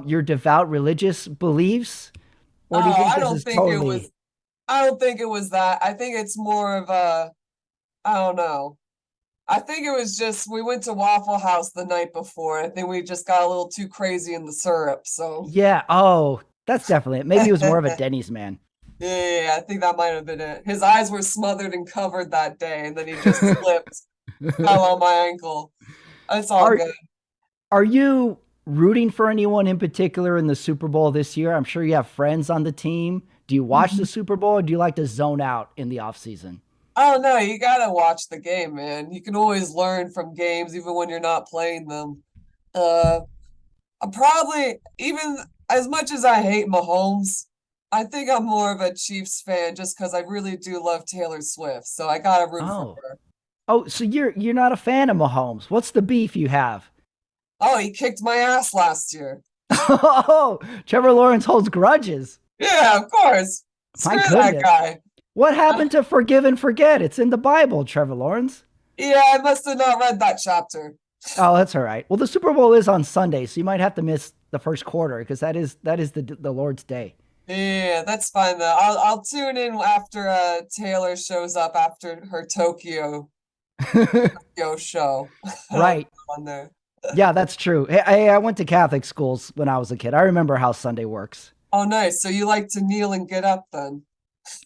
your devout religious beliefs? Or do you Oh, think this is totally, I don't think it was that. I think it's more of I don't know. I think it was just we went to Waffle House the night before. I think we just got a little too crazy in the syrup. So yeah, oh, that's definitely it. Maybe he was more of a yeah, Denny's man. I think that might have been it. His eyes were smothered and covered that day, and then he just slipped, fell on my ankle. It's all Are good. Are you rooting for anyone in particular in the Super Bowl this year? I'm sure you have friends on the team. Do you watch the Super Bowl or do you like to zone out in the off season? Oh no, you gotta watch the game, man. You can always learn from games, even when you're not playing them. Uh, I'm probably even as much as I hate Mahomes, I think I'm more of a Chiefs fan just because I really do love Taylor Swift. So I gotta root for Oh. her. Oh, so you're not a fan of Mahomes. What's the beef you have? Oh, he kicked my ass last year. Oh, Trevor Lawrence holds grudges. Yeah, of course. My Screw that goodness. guy. What Uh, happened to forgive and forget? It's in the Bible, Trevor Lawrence. yeah, I must have not read that chapter. Oh, that's all right. Well, the Super Bowl is on Sunday, so you might have to miss the first quarter because that is the Lord's day. Yeah, that's fine though. I'll tune in after Taylor shows up after her Tokyo show. I'll Right. go on there. Yeah, that's true. I went to Catholic schools when I was a kid. I remember how Sunday works. Oh, nice. So you like to kneel and get up then?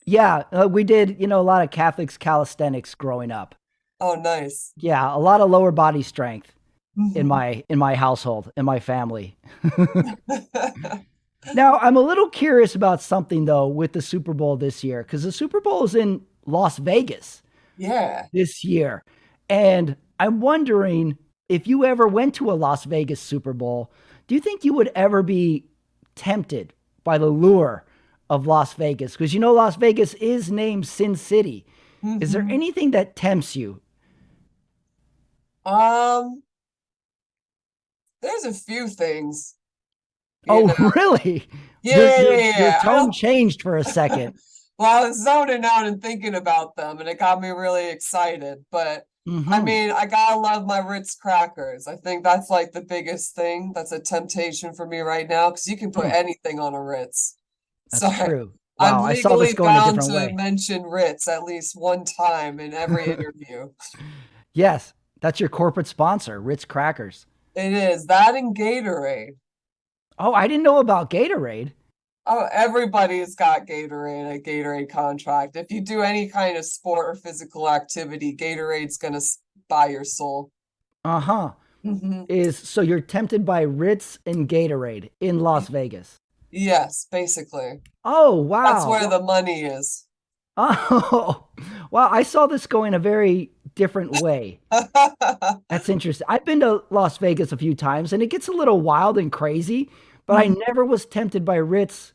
Yeah, we did, a lot of Catholics calisthenics growing up. Oh, nice. Yeah, a lot of lower body strength in my household, in my family. Now, I'm a little curious about something though with the Super Bowl this year because the Super Bowl is in Las Vegas Yeah. this year. And I'm wondering if you ever went to a Las Vegas Super Bowl, do you think you would ever be tempted by the lure of Las Vegas? Because Las Vegas is named Sin City. Is there Hmm. anything that tempts you? Um, there's a few things, you Oh, know. really? Your Yeah, your yeah, your yeah. I tone don't changed for a second. Well, I was zoning out and thinking about them, and it got me really excited. But I Hmm. mean, I gotta love my Ritz crackers. I think that's like the biggest thing. That's a temptation for me right now because you can put anything on a Ritz. So That's true. I'm Wow, I saw this legally going a bound different to way. mention Ritz at least one time in every interview. Yes, that's your corporate sponsor, Ritz Crackers. It is that and Gatorade. Oh, I didn't know about Gatorade. Oh, everybody's got Gatorade, a Gatorade contract. If you do any kind of sport or physical activity, Gatorade's gonna buy your soul. Uh-huh. Hmm. Is so you're tempted by Ritz and Gatorade in Las Vegas. Yes, basically. Oh, That's wow. where the money is. Oh, wow. I saw this going a very different way. That's interesting. I've been to Las Vegas a few times and it gets a little wild and crazy, but I never was tempted by Ritz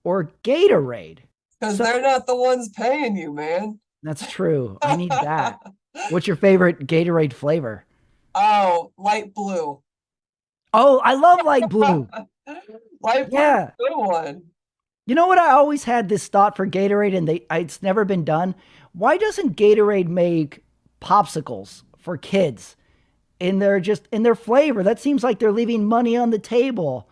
or Gatorade. Because So they're not the ones paying you, man. that's true. I need that. What's your favorite Gatorade flavor? Oh, light blue. Oh, I love light blue. Light blue, Yeah. good one. You know what? I always had this thought for Gatorade, and it's never been done. Why doesn't Gatorade make popsicles for kids in their flavor? That seems like they're leaving money on the table,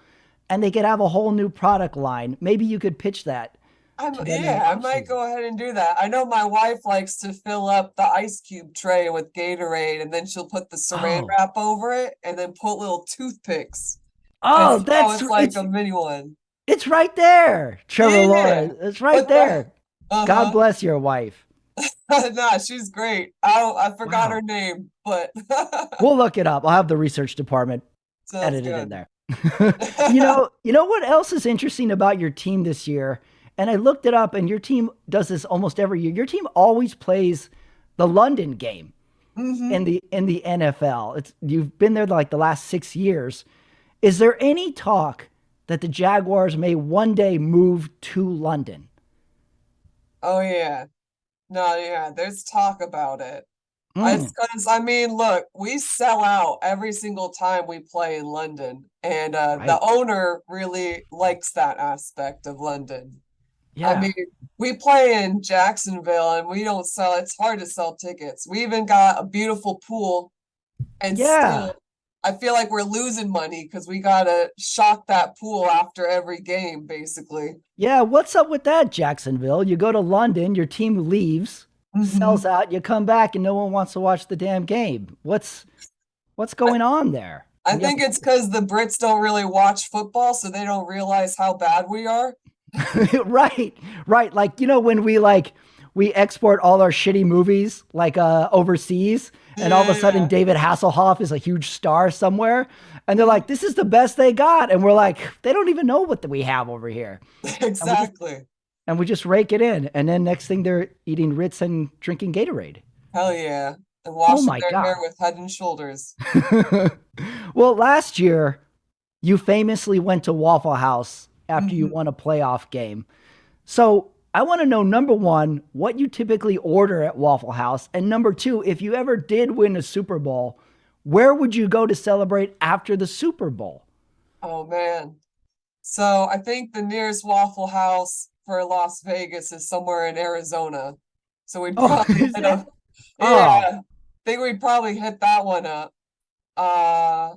and they could have a whole new product line. Maybe you could pitch that to them in the I off might season. go ahead and do that. I know my wife likes to fill up the ice cube tray with Gatorade and then she'll put the saran Oh, wrap over it and then put little toothpicks. And oh, so it's like a mini one. it's right there, Trevor Yeah. Lawrence. It's right But that, there. God uh-huh. bless your wife. Nah, she's great. I forgot her Wow. name, but We'll look it up. I'll have the research department sounds edit it in good. there. You know what else is interesting about your team this year? And I looked it up, and your team does this almost every year. Your team always plays the London game Hmm. in the NFL. It's you've been there like the last 6 years. Is there any talk that the Jaguars may one day move to London? Oh yeah. No, yeah, there's talk about it. It's Mm, because I mean, look, we sell out every single time we play in London, and the right. owner really likes that aspect of London. I Yeah. mean, we play in Jacksonville and we don't sell, it's hard to sell tickets. We even got a beautiful pool, and Yeah. still, I feel like we're losing money because we gotta shock that pool after every game, basically. Yeah. What's up with that, Jacksonville? You go to London, your team leaves, sells Hmm. out, you come back, and no one wants to watch the damn game. What's going on there? I And you think it's because the Brits don't really watch football, so they don't realize how bad we are. have right, right. Like when we export all our shitty movies like overseas, and all of a sudden Yeah, David Hasselhoff is a huge star somewhere, and they're like, "This is the best they got," and we're like, "They don't even know what we have over here," and exactly. we just rake it in, and then next thing they're eating Ritz and drinking Gatorade. Hell yeah. And Oh washing my their hair god. with Head and Shoulders. Well, last year you famously went to Waffle House after you Mhm. won a playoff game. So I want to know number one, what you typically order at Waffle House. And number two, if you ever did win a Super Bowl, where would you go to celebrate after the Super Bowl? Oh man. So I think the nearest Waffle House for Las Vegas is somewhere in Arizona. So we'd Oh, probably is hit that? up, Oh, yeah, I think we'd probably hit that one up. Uh,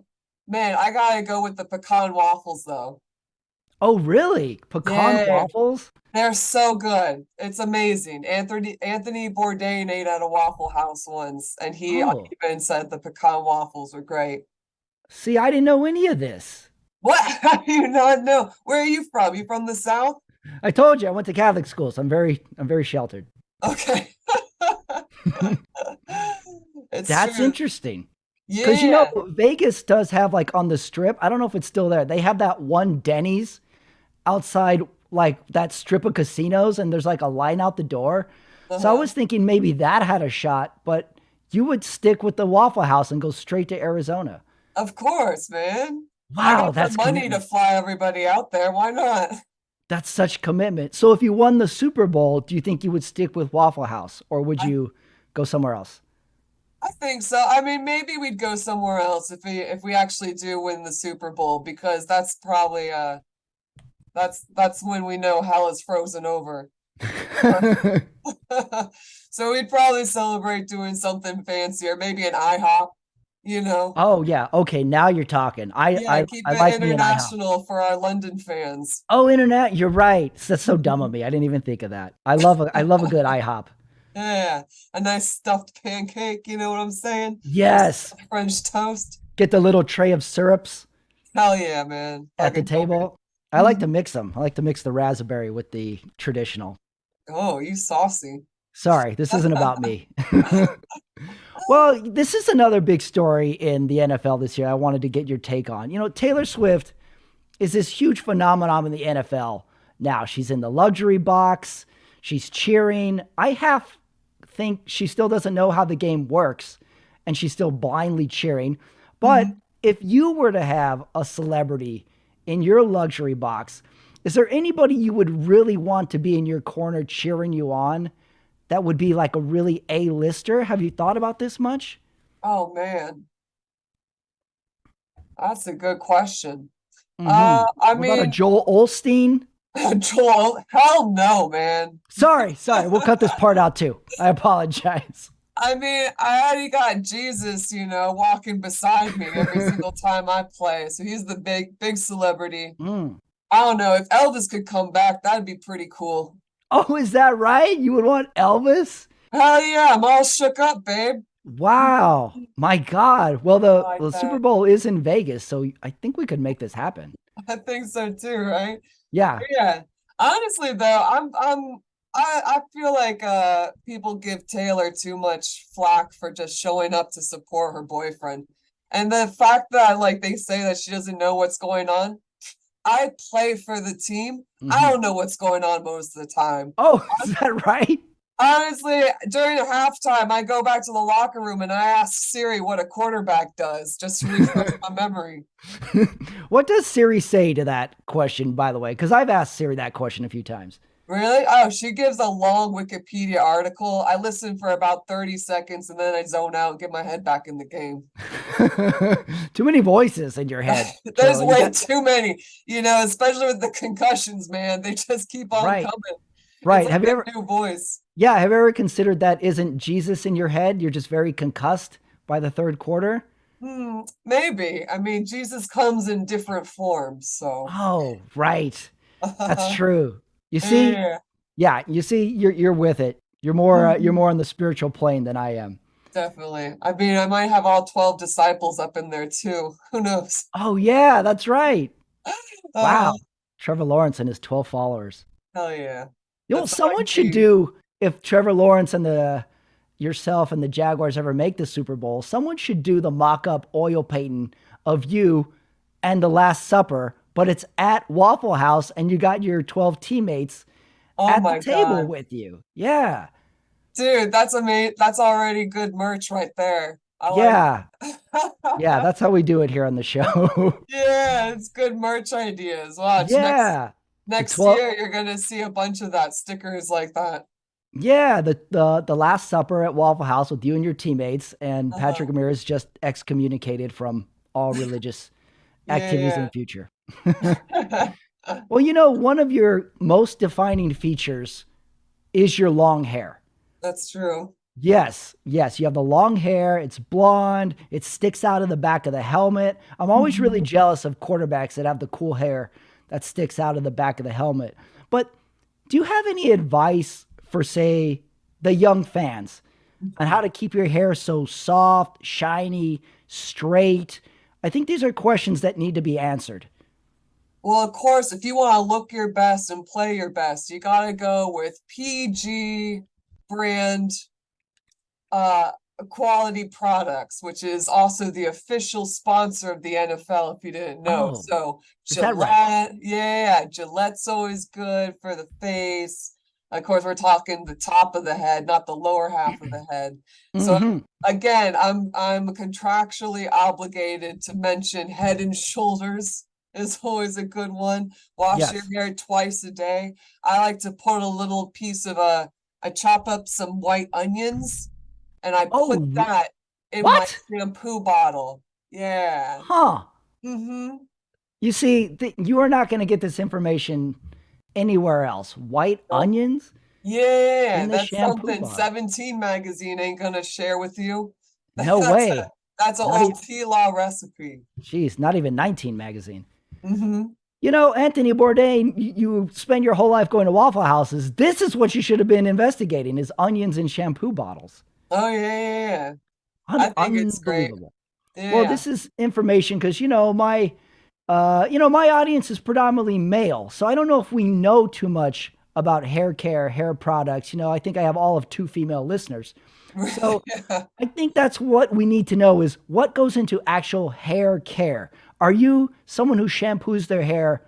Man, I gotta go with the pecan waffles though. oh, really? Pecan Yeah, waffles? they're so good. It's amazing. Anthony Bourdain ate at a Waffle House once, and he Oh, even said the pecan waffles were great. see, I didn't know any of this. What? How do you not know? Where are you from? You from the South? I told you I went to Catholic school, so I'm very sheltered. Okay. It's That's true. interesting. Because Yeah. Vegas does have like on the strip, I don't know if it's still there. They have that one Denny's outside like that strip of casinos, and there's like a line out the door. So I Uh-huh. was thinking maybe that had a shot, but you would stick with the Waffle House and go straight to Arizona. Of course, man. I Wow, got the that's money to commitment. fly everybody out there. Why not? That's such commitment. So if you won the Super Bowl, do you think you would stick with Waffle House or would I you go somewhere else? I think so. I mean, maybe we'd go somewhere else if we actually do win the Super Bowl because that's probably that's when we know hell is frozen over. So we'd probably celebrate doing something fancier, maybe an IHOP, you know. Oh yeah, okay, now you're talking. Yeah, keep I it like me an IHOP. international for our London fans. Oh, internet, you're right. That's so dumb of me. I didn't even think of that. I love a good IHOP. Yeah, a nice stuffed pancake, you know what I'm saying? Or Yes. stuffed French toast. Get the little tray of syrups Hell yeah, man. at the Fucking go table. I like get. to mix them. I like to mix the raspberry with the traditional. Oh, you saucy. Sorry, this isn't about me. Well, this is another big story in the NFL this year. I wanted to get your take on. Taylor Swift is this huge phenomenon in the NFL now. She's in the luxury box. She's cheering. I half think she still doesn't know how the game works and she's still blindly cheering. But Mhm. if you were to have a celebrity in your luxury box, is there anybody you would really want to be in your corner cheering you on that would be like a really A-lister? Have you thought about this much? Oh man, that's a good question. Mm-hmm. I What about a mean, Joel Olstein? Joel, hell no, man. Sorry. We'll cut this part out too. I apologize. I mean, I already got Jesus, walking beside me every single time I play. So he's the big celebrity. Mm. I don't know. If Elvis could come back, that'd be pretty cool. Oh, is that right? You would want Elvis? Hell yeah, I'm all shook up, babe. Wow. My God. Well, I the, like the Super that. Bowl is in Vegas, so I think we could make this happen. I think so too, right? Yeah. Yeah. Honestly though, I feel like people give Taylor too much flack for just showing up to support her boyfriend. And the fact that like they say that she doesn't know what's going on. I play for the team. I Mhm. don't know what's going on most of the time. Oh, is that right? Honestly, during the halftime, I go back to the locker room and I ask Siri what a quarterback does just to refresh my memory. What does Siri say to that question, by the way? Because I've asked Siri that question a few times. Really? Oh, she gives a long Wikipedia article. I listen for about 30 seconds and then I zone out and get my head back in the game. Too many voices in your head, There's Joe. You way got too many, especially with the concussions, man. They just keep on right, coming. It's right. like a new voice. Yeah, have you ever considered that isn't Jesus in your head? You're just very concussed by the third quarter. Maybe. I mean, Jesus comes in different forms, so. Oh, right. That's true. You see, Yeah, yeah, you see, you're with it. You're mhm, more on the spiritual plane than I am. definitely. I mean, I might have all 12 disciples up in there too. Who knows? Oh yeah, that's right. Uh, Wow. Trevor Lawrence and his 12 followers. hell yeah. You know, That's all I someone should need. do if Trevor Lawrence and the yourself and the Jaguars ever make the Super Bowl, someone should do the mock-up oil painting of you and the Last Supper, but it's at Waffle House and you got your 12 teammates Oh at the my table God. with you. Yeah. Dude, that's amazing. That's already good merch right there. I like Yeah. Yeah, that. that's how we do it here on the show. Yeah, it's good merch ideas. Watch Yeah. The next 12 year you're gonna see a bunch of that stickers like that. Yeah, the Last Supper at Waffle House with you and your teammates, and Uh-huh. Patrick Ramirez just excommunicated from all religious activities in Yeah, the future. yeah. Well, one of your most defining features is your long hair. That's true. Yes, yes, you have the long hair, it's blonde, it sticks out of the back of the helmet. I'm always really Mhm. jealous of quarterbacks that have the cool hair that sticks out of the back of the helmet. But do you have any advice for, say, the young fans on how to keep your hair so soft, shiny, straight? I think these are questions that need to be answered. Well, of course, if you want to look your best and play your best, you gotta go with PG brand uh quality products, which is also the official sponsor of the NFL, if you didn't know. Oh, So is that right? Gillette, yeah, Gillette's always good for the face. Of course, we're talking the top of the head, not the lower half of the head. So Hmm. again, I'm contractually obligated to mention Head and Shoulders is always a good one. Wash your Yes. hair twice a day. I like to put a little piece of I chop up some white onions and I put Oh, that in my what? shampoo bottle. Yeah. Huh. Mm-hmm. You see, you are not going to get this information anywhere else. White Nope. onions Yeah, in the that's shampoo something bottle. 17 magazine ain't gonna share with you. No That's way. that's an Not old even, T-Law recipe. Jeez, not even 19 magazine. Mm-hmm. Anthony Bourdain, you spend your whole life going to Waffle Houses. This is what you should have been investigating: is onions in shampoo bottles. Oh yeah, yeah, yeah. I think it's great. Unbelievable. Well, Yeah. this is information because my audience is predominantly male, so I don't know if we know too much about hair care, hair products. I think I have all of two female listeners, so Yeah. I think that's what we need to know is what goes into actual hair care. Are you someone who shampoos their hair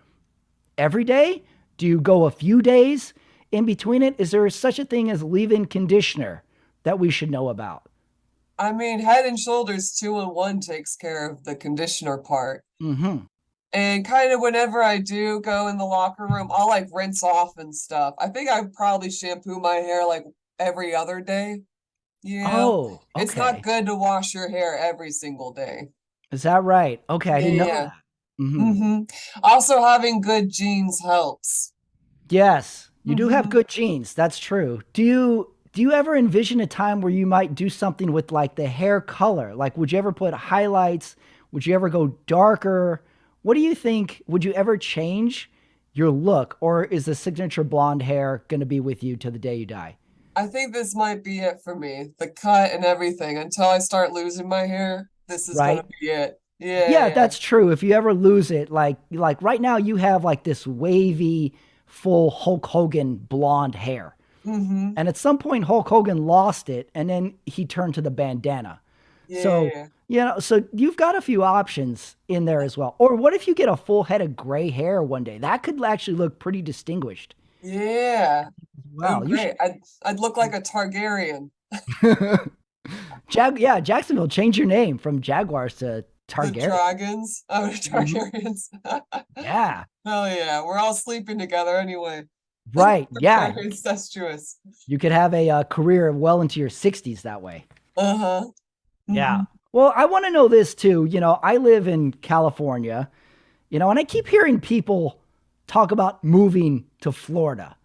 every day? Do you go a few days in between it? Is there such a thing as leave-in conditioner that we should know about? I mean, Head and Shoulders 2-in-1 takes care of the conditioner part. Hmm. And kind of whenever I do go in the locker room, I'll like rinse off and stuff. I think I probably shampoo my hair like every other day. Oh, It's not okay. good to wash your hair every single day. Is that right? Okay, I didn't know Yeah. that. Hmm. Mm-hmm. Also, having good genes helps. Yes, you do have Hmm. good genes. That's true. Do you ever envision a time where you might do something with like the hair color? Like would you ever put highlights? Would you ever go darker? What do you think? Would you ever change your look or is the signature blonde hair going to be with you till the day you die? I think this might be it for me. The cut and everything. Until I start losing my hair, this is gonna Right? be it. Yeah, Yeah, yeah. that's true. If you ever lose it, like right now you have like this wavy full Hulk Hogan blonde hair. Mm-hmm. And at some point, Hulk Hogan lost it, and then he turned to the bandana. So, Yeah. so you've got a few options in there as well. Or what if you get a full head of gray hair one day? That could actually look pretty distinguished. Yeah. Oh, Wow, you should. great. I'd look like a Targaryen. Yeah, Jacksonville, change your name from Jaguars to The Targaryen. dragons. Oh, the Mhm. Targaryens. Yeah, Hell yeah. We're all sleeping together anyway. right. Yeah, Very incestuous. you could have a career well into your 60s that way. Uh-huh. Yeah. Hmm. Well, I want to know this too. I live in California, and I keep hearing people talk about moving to Florida,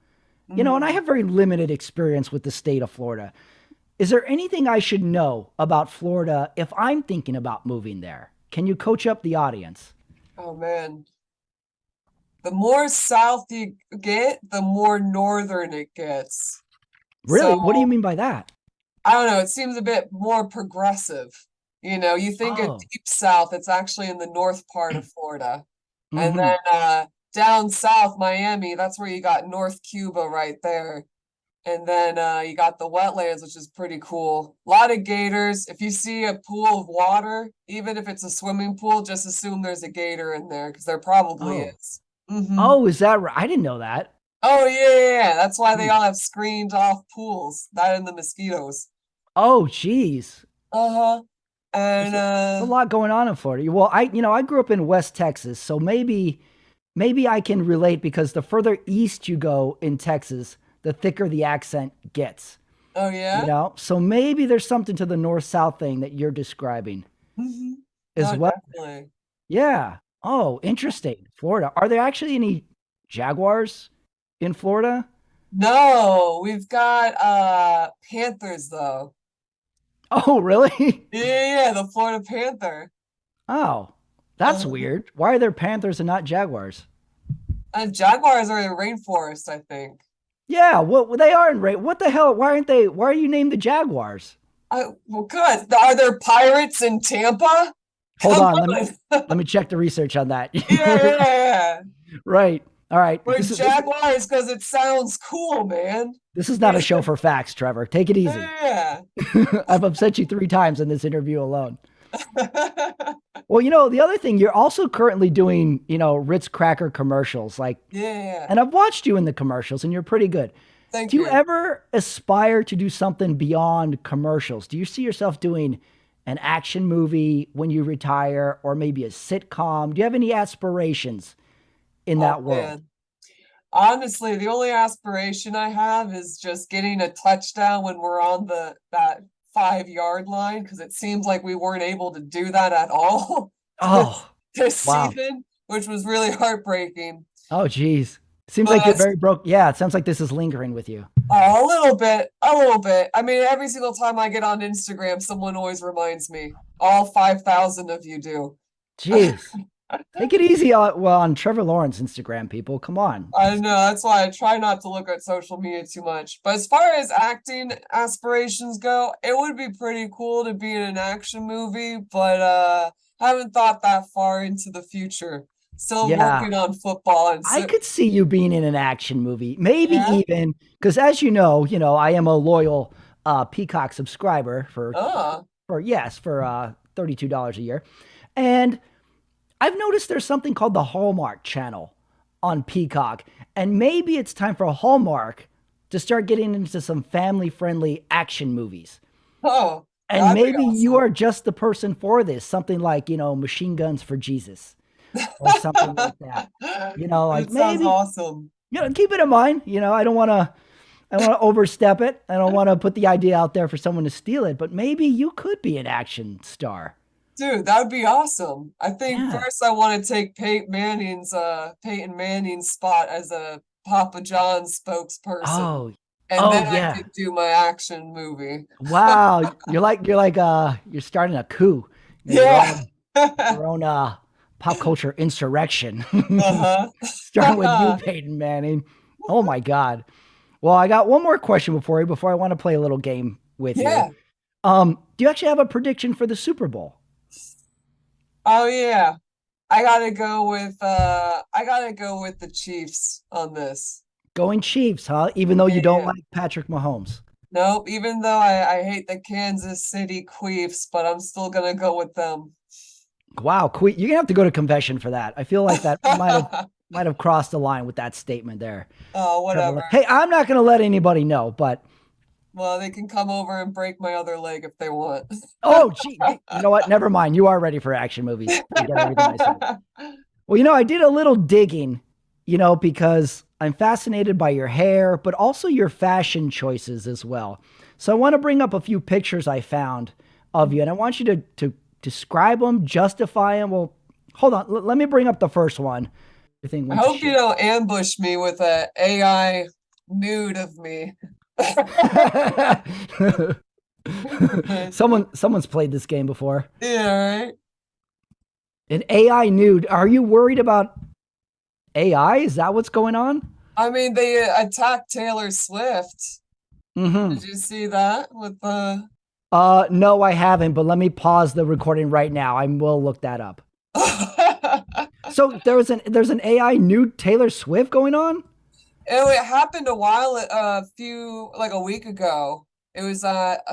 and I Hmm. have very limited experience with the state of Florida. Is there anything I should know about Florida if I'm thinking about moving there? Can you coach up the audience? Oh man. The more south you get, the more northern it gets. Really? What do you So mean by that? I don't know, it seems a bit more progressive. You think of Oh, deep south, it's actually in the north part of Florida. And mm-hmm. then down south, Miami, that's where you got North Cuba right there. And then you got the wetlands, which is pretty cool. A lot of gators. If you see a pool of water, even if it's a swimming pool, just assume there's a gator in there because there probably Oh, is. Hmm. oh, is that right? I didn't know that. Oh yeah, yeah, yeah. That's why they Hmm. all have screened off pools. That and the mosquitoes. Oh, geez. Uh-huh. There's And a lot going on in Florida. Well, I grew up in West Texas, so maybe I can relate because the further east you go in Texas, the thicker the accent gets. oh yeah. So maybe there's something to the north south thing that you're describing Hmm. as No, well. definitely. Yeah. Oh, interesting. Florida. Are there actually any jaguars in Florida? No, we've got Panthers though. Oh, really? Yeah, yeah, yeah, the Florida Panther. Oh, that's Uh, weird. Why are there panthers and not jaguars? and Jaguars are in the rainforest, I think. Yeah, well, they are in rate. What the hell? Why aren't they? Why are you named the Jaguars? Well, good. Are there pirates in Tampa? Hold Come on, on. let me check the research on that. Yeah, yeah, yeah. Right. All right. We're This Jaguars because it sounds cool, man. this is not a show for facts, Trevor. Take it easy. Yeah. I've upset you 3 times in this interview alone. Well, the other thing, you're also currently doing, Ritz cracker commercials. Like, Yeah. and I've watched you in the commercials and you're pretty good. Thank Do you you. ever aspire to do something beyond commercials? Do you see yourself doing an action movie when you retire or maybe a sitcom? Do you have any aspirations in Oh that world? man. Honestly, the only aspiration I have is just getting a touchdown when we're on the that 5 yard line because it seems like we weren't able to do that at all this, Oh, this wow. season, which was really heartbreaking. Oh, geez. Seems like you're But very broke. Yeah, it sounds like this is lingering with you. a little bit, a little bit. I mean, every single time I get on Instagram, someone always reminds me. All 5,000 of you do. Jeez. Take it easy on Trevor Lawrence Instagram, people. Come on. I know, that's why I try not to look at social media too much. But as far as acting aspirations go, it would be pretty cool to be in an action movie, but haven't thought that far into the future. Still Yeah, working on football and I so could see you being in an action movie. Maybe yeah. even because as I am a loyal Peacock subscriber Oh, for $32 a year. And I've noticed there's something called the Hallmark channel on Peacock. And maybe it's time for Hallmark to start getting into some family friendly action movies. oh, And that'd be maybe you awesome. are just the person for this, something like, Machine Guns for Jesus or something like that. Like It sounds maybe, awesome. keep it in mind. I don't want to overstep it. I don't want to put the idea out there for someone to steal it, but maybe you could be an action star. Dude, that would be awesome. I think Yeah. first I want to take Peyton Manning's spot as a Papa John's spokesperson, Oh, and oh then I yeah. could do my action movie. Wow, you're starting a coup. Yeah. Your own pop culture insurrection. Uh-huh. Starting with you, Peyton Manning. Oh my God. Well, I got one more question before I want to play a little game with you. Yeah. Do you actually have a prediction for the Super Bowl? Oh yeah. I gotta go with the Chiefs on this. Going Chiefs, huh? Even though you don't Yeah. like Patrick Mahomes. Nope, even though I hate the Kansas City Queefs, but I'm still gonna go with them. Wow, you're gonna have to go to confession for that. I feel like that might have crossed the line with that statement there. Oh, Trevor, whatever. hey, I'm not gonna let anybody know, but Well, they can come over and break my other leg if they want. oh, gee, you know what? Never mind. You are ready for action movies. Forget everything I said. Well, I did a little digging, because I'm fascinated by your hair, but also your fashion choices as well. So I want to bring up a few pictures I found of you, and I want you to describe them, justify them. Well, hold on. Let me bring up the first one. Everything I went to hope you shit. don't ambush me with a AI nude of me. Someone's played this game before. Yeah, right. An AI nude. Are you worried about AI? Is that what's going on? I mean, they attacked Taylor Swift. Mm-hmm. Did you see that with the No, I haven't, but let me pause the recording right now. I will look that up. So there's an AI nude Taylor Swift going on? It happened like a week ago. It was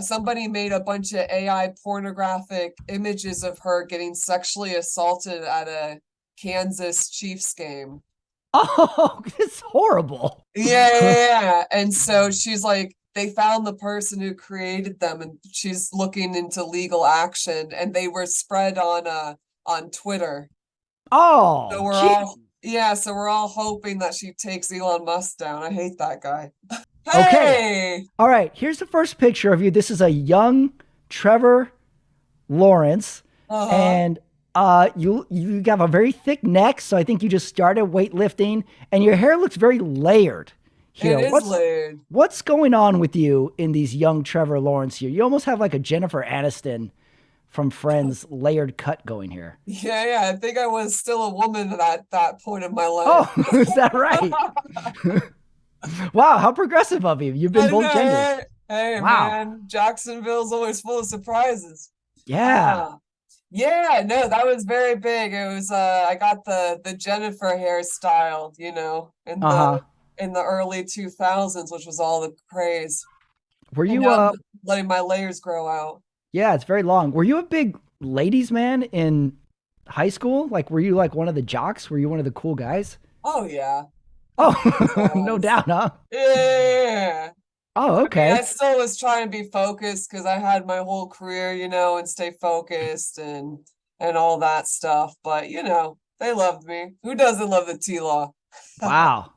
somebody made a bunch of AI pornographic images of her getting sexually assaulted at a Kansas Chiefs game. Oh, it's horrible. Yeah. And so she's like, they found the person who created them, and she's looking into legal action, and they were spread on Twitter. So Oh, gee. so we're all hoping that she takes Elon Musk down. I hate that guy. Okay. Hey. All right. Here's the first picture of you. This is a young Trevor Lawrence, Uh-huh. and you have a very thick neck, so I think you just started weightlifting, and your hair looks very layered here. It is layered. What's going on with you in these young Trevor Lawrence here? You almost have like a Jennifer Aniston from Friends layered cut going here. Yeah. I think I was still a woman at that point in my life. Oh, is that right? Wow, how progressive of you. You've been I both know, genders. right? Hey, Wow. man, Jacksonville's always full of surprises. Yeah. Ah. Yeah, no, that was very big. It was I got the Jennifer hairstyle, Uh-huh. in the early 2000s, which was all the craze. Were And you now I'm letting my layers grow out. yeah, it's very long. Were you a big ladies man in high school? Like were you like one of the jocks? Were you one of the cool guys? Oh yeah. Of course I Oh, no was. doubt, huh? Yeah. Oh, I mean, I okay. still was trying to be focused because I had my whole career, and stay focused and all that stuff. But they loved me. Who doesn't love the T-Law? Wow.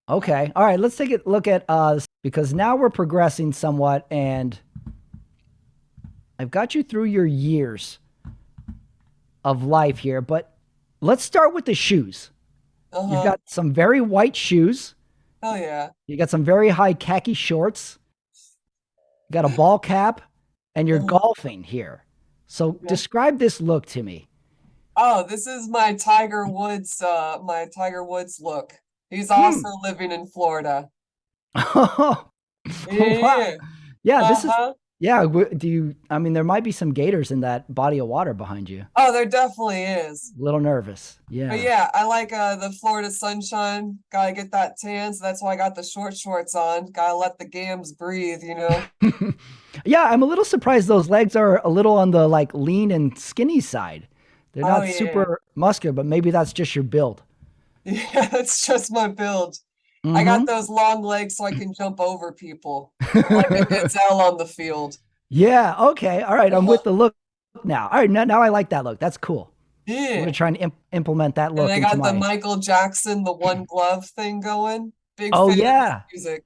Okay. All right, let's take a look at because now we're progressing somewhat and I've got you through your years of life here, but let's start with the shoes. You've Uh-huh. got some very white shoes. Hell yeah. You got some very high khaki shorts. You got a ball cap, and you're Uh-huh. golfing here. So Yeah. describe this look to me. Oh, this is my Tiger Woods look. He's Hmm. also living in Florida. Oh, wow. Yeah. Yeah, this is, Uh-huh. yeah. I mean, there might be some gators in that body of water behind you. Oh, there definitely is. A little nervous. But Yeah. yeah, I like the Florida sunshine. Gotta get that tan, so that's why I got the short shorts on. Gotta let the gams breathe. Yeah, I'm a little surprised those legs are a little on the like lean and skinny side. They're Oh not yeah. super muscular, but maybe that's just your build. Yeah, that's just my build. I got Mm-hmm. those long legs so I can jump over people like a gazelle on the field. Yeah. Okay. All right. I'm Uh-huh. with the look now. All right. Now I like that look. That's cool. I'm gonna Yeah. try and implement that And look I into got the my. Michael Jackson, the one glove thing going. Big Oh fan of his yeah. music.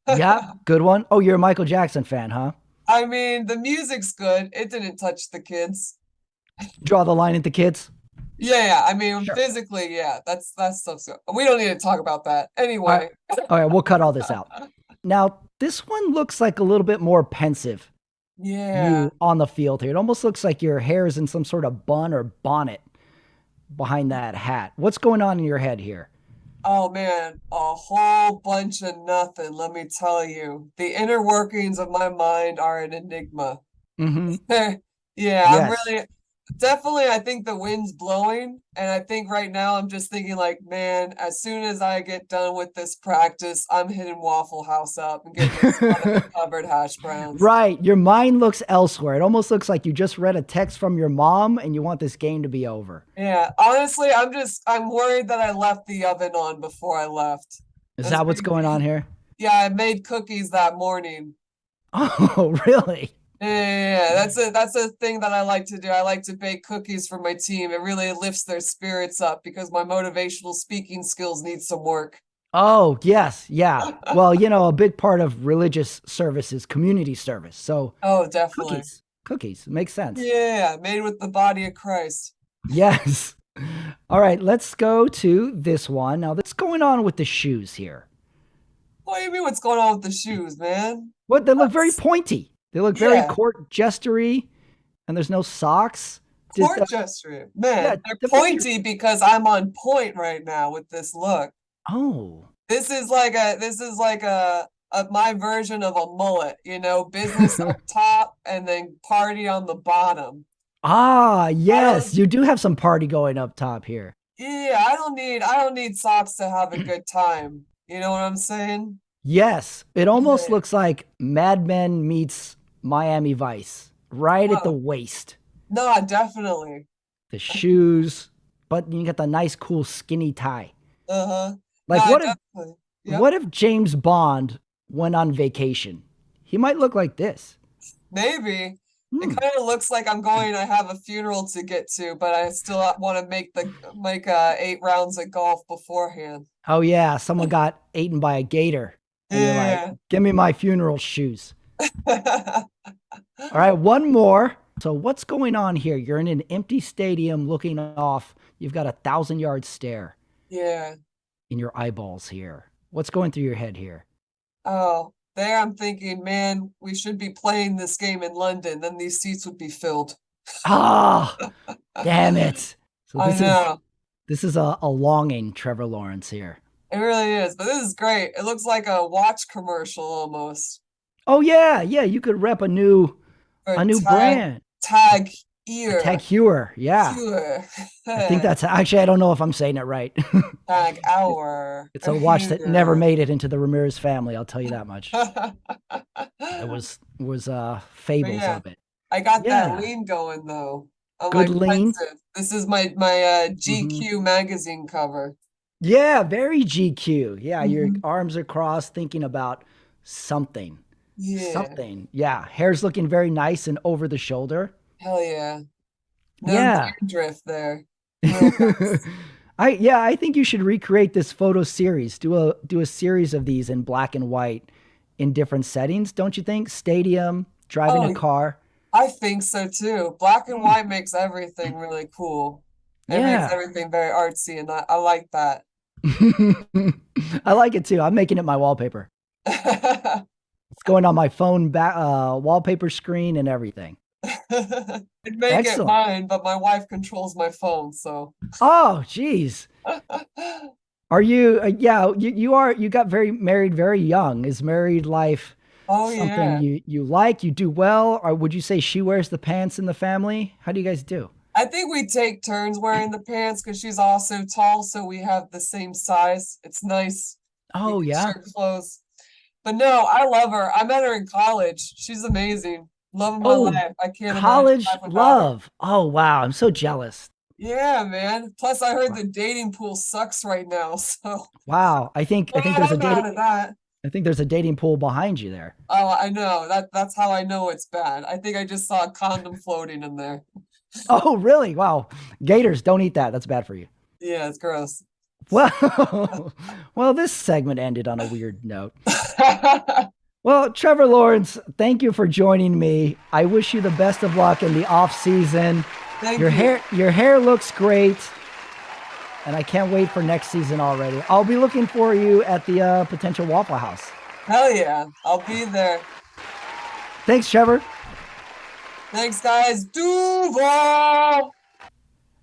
Yep. Good one. Oh, you're a Michael Jackson fan, huh? I mean, the music's good. It didn't touch the kids. Draw the line at the kids. Yeah. I mean, Sure. physically, yeah, that's stuff. We don't need to talk about that All right. anyway. All right, we'll cut all this out. Now, this one looks like a little bit more pensive, Yeah. you on the field here. It almost looks like your hair is in some sort of bun or bonnet behind that hat. What's going on in your head here? Oh man, a whole bunch of nothing, let me tell you. The inner workings of my mind are an enigma. Mm-hmm. Yeah, I'm Yes. really definitely I think the wind's blowing and I think right now I'm just thinking like, man, as soon as I get done with this practice, I'm hitting Waffle House up and getting a ton of covered hash browns. Right. Your mind looks elsewhere. It almost looks like you just read a text from your mom and you want this game to be over. Yeah, honestly, I'm worried that I left the oven on before I left. Is That's that what's going on here? yeah, I made cookies that morning. Oh, really? Yeah, that's a thing that I like to do. I like to bake cookies for my team. It really lifts their spirits up because my motivational speaking skills need some work. Oh, yes. Yeah. Well, a big part of religious service is community service. So Oh, definitely. cookies makes sense. Yeah, made with the body of Christ. Yes. All right. Let's go to this one. Now, what's going on with the shoes here? What do you mean what's going on with the shoes, man? What? They look very That's pointy. They look very yeah, court jestery, and there's no socks. Just, court gesture. yeah, Man, they're depict your. pointy because I'm on point right now with this look. Oh. This is like a my version of a mullet, business up top and then party on the bottom. Ah, I yes. don't You do have some party going up top here. yeah, I don't need socks to have a good time. You know what I'm saying? Yes. It almost Yeah. looks like Mad Men meets Miami Vice, right at the Oh, waist. no, definitely. The shoes, but you get the nice, cool, skinny tie. Uh-huh. Like, No, definitely. Yep. what if James Bond went on vacation? He might look like this. Maybe. It Hmm. kind of looks like I have a funeral to get to, but I still want to make 8 rounds of golf beforehand. Oh yeah, someone got eaten by a gator, and you're like, Yeah. "Give me my funeral shoes." All right, one more. So what's going on here? You're in an empty stadium looking off. You've got a 1,000-yard stare Yeah. in your eyeballs here. What's going through your head here? Oh, there I'm thinking, man, we should be playing this game in London, then these seats would be filled. Ah, damn it. So I know. this is a longing, Trevor Lawrence here. It really is, but this is great. It looks like a watch commercial almost. Oh yeah, yeah, you could rep Or a new brand. tag A Tag ear. Heuer. Yeah. Heuer. I think that's actually I don't know if I'm saying it right. Tag hour. It's a watch that never made it into the Ramirez family, I'll tell you that much. It was But fables yeah, of it. I got that Yeah. lean going though. I'm Good like lean. pensive. This is my Hmm. GQ magazine cover. Yeah, very GQ. Yeah, your Mhm. arms are crossed thinking about something. Yeah, Something. Yeah, hair's looking very nice and over the shoulder. hell yeah. No Yeah. dandruff there. Real nice. I think you should recreate this photo series. Do a series of these in black and white in different settings, don't you think? Stadium, driving a Oh, car. I think so too. Black and Mm. white makes everything really cool. It makes Yeah. everything very artsy, and I like that. I like it too. I'm making it my wallpaper. It's going on my phone wallpaper screen and everything. I'd make it Excellent. mine, but my wife controls my phone, so. Oh, geez. Are you? Yeah, you got very married very young. Is married life Oh something yeah. you like? You do well, or would you say she wears the pants in the family? How do you guys do? I think we take turns wearing the pants because she's also tall, so we have the same size. It's nice. We Oh can yeah, share clothes. But no, I love her. I met her in college. She's amazing. Love of my oh, life. I can't imagine college life without her. love. Oh wow, I'm so jealous. Yeah, man. Plus, I heard the dating pool sucks right now, so Wow, I think glad there's a I'm out dating of that. I think there's a dating pool behind you there. Oh, I know. That's how I know it's bad. I think I just saw a condom floating in there. Oh really? Wow, gators don't eat that. That's bad for you. Yeah, it's gross. Well, well, this segment ended on a weird note. Well, Trevor Lawrence, thank you for joining me. I wish you the best of luck in the off season. Thank Your you. hair looks great. And I can't wait for next season already. I'll be looking for you at the potential Waffle House. Hell yeah. I'll be there. Thanks, Trevor. Thanks, guys. Duval!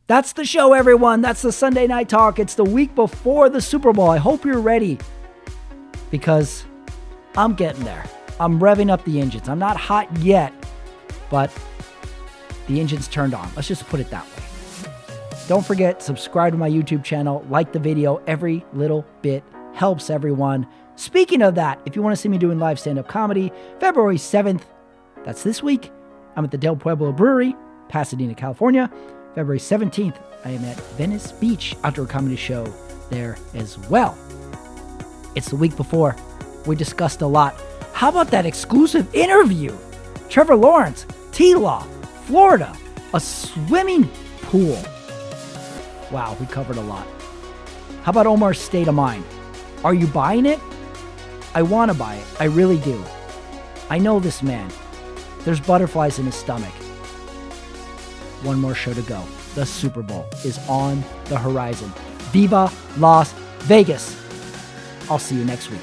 That's the show, everyone. That's the Sunday Night Talk. It's the week before the Super Bowl. I hope you're ready because I'm getting there. I'm revving up the engines. I'm not hot yet, but the engine's turned on. Let's just put it that way. Don't forget, subscribe to my YouTube channel, like the video. Every little bit helps everyone. Speaking of that, if you want to see me doing live stand-up comedy, February 7th, that's this week, I'm at the Del Pueblo Brewery, Pasadena, California. February 17th, I am at Venice Beach Outdoor Comedy Show there as well. It's the week before. We discussed a lot. How about that exclusive interview? Trevor Lawrence, T-Law, Florida, a swimming pool. Wow, we covered a lot. How about Omar's state of mind? Are you buying it? I want to buy it. I really do. I know this man. There's butterflies in his stomach. One more show to go. The Super Bowl is on the horizon. Viva Las Vegas. I'll see you next week.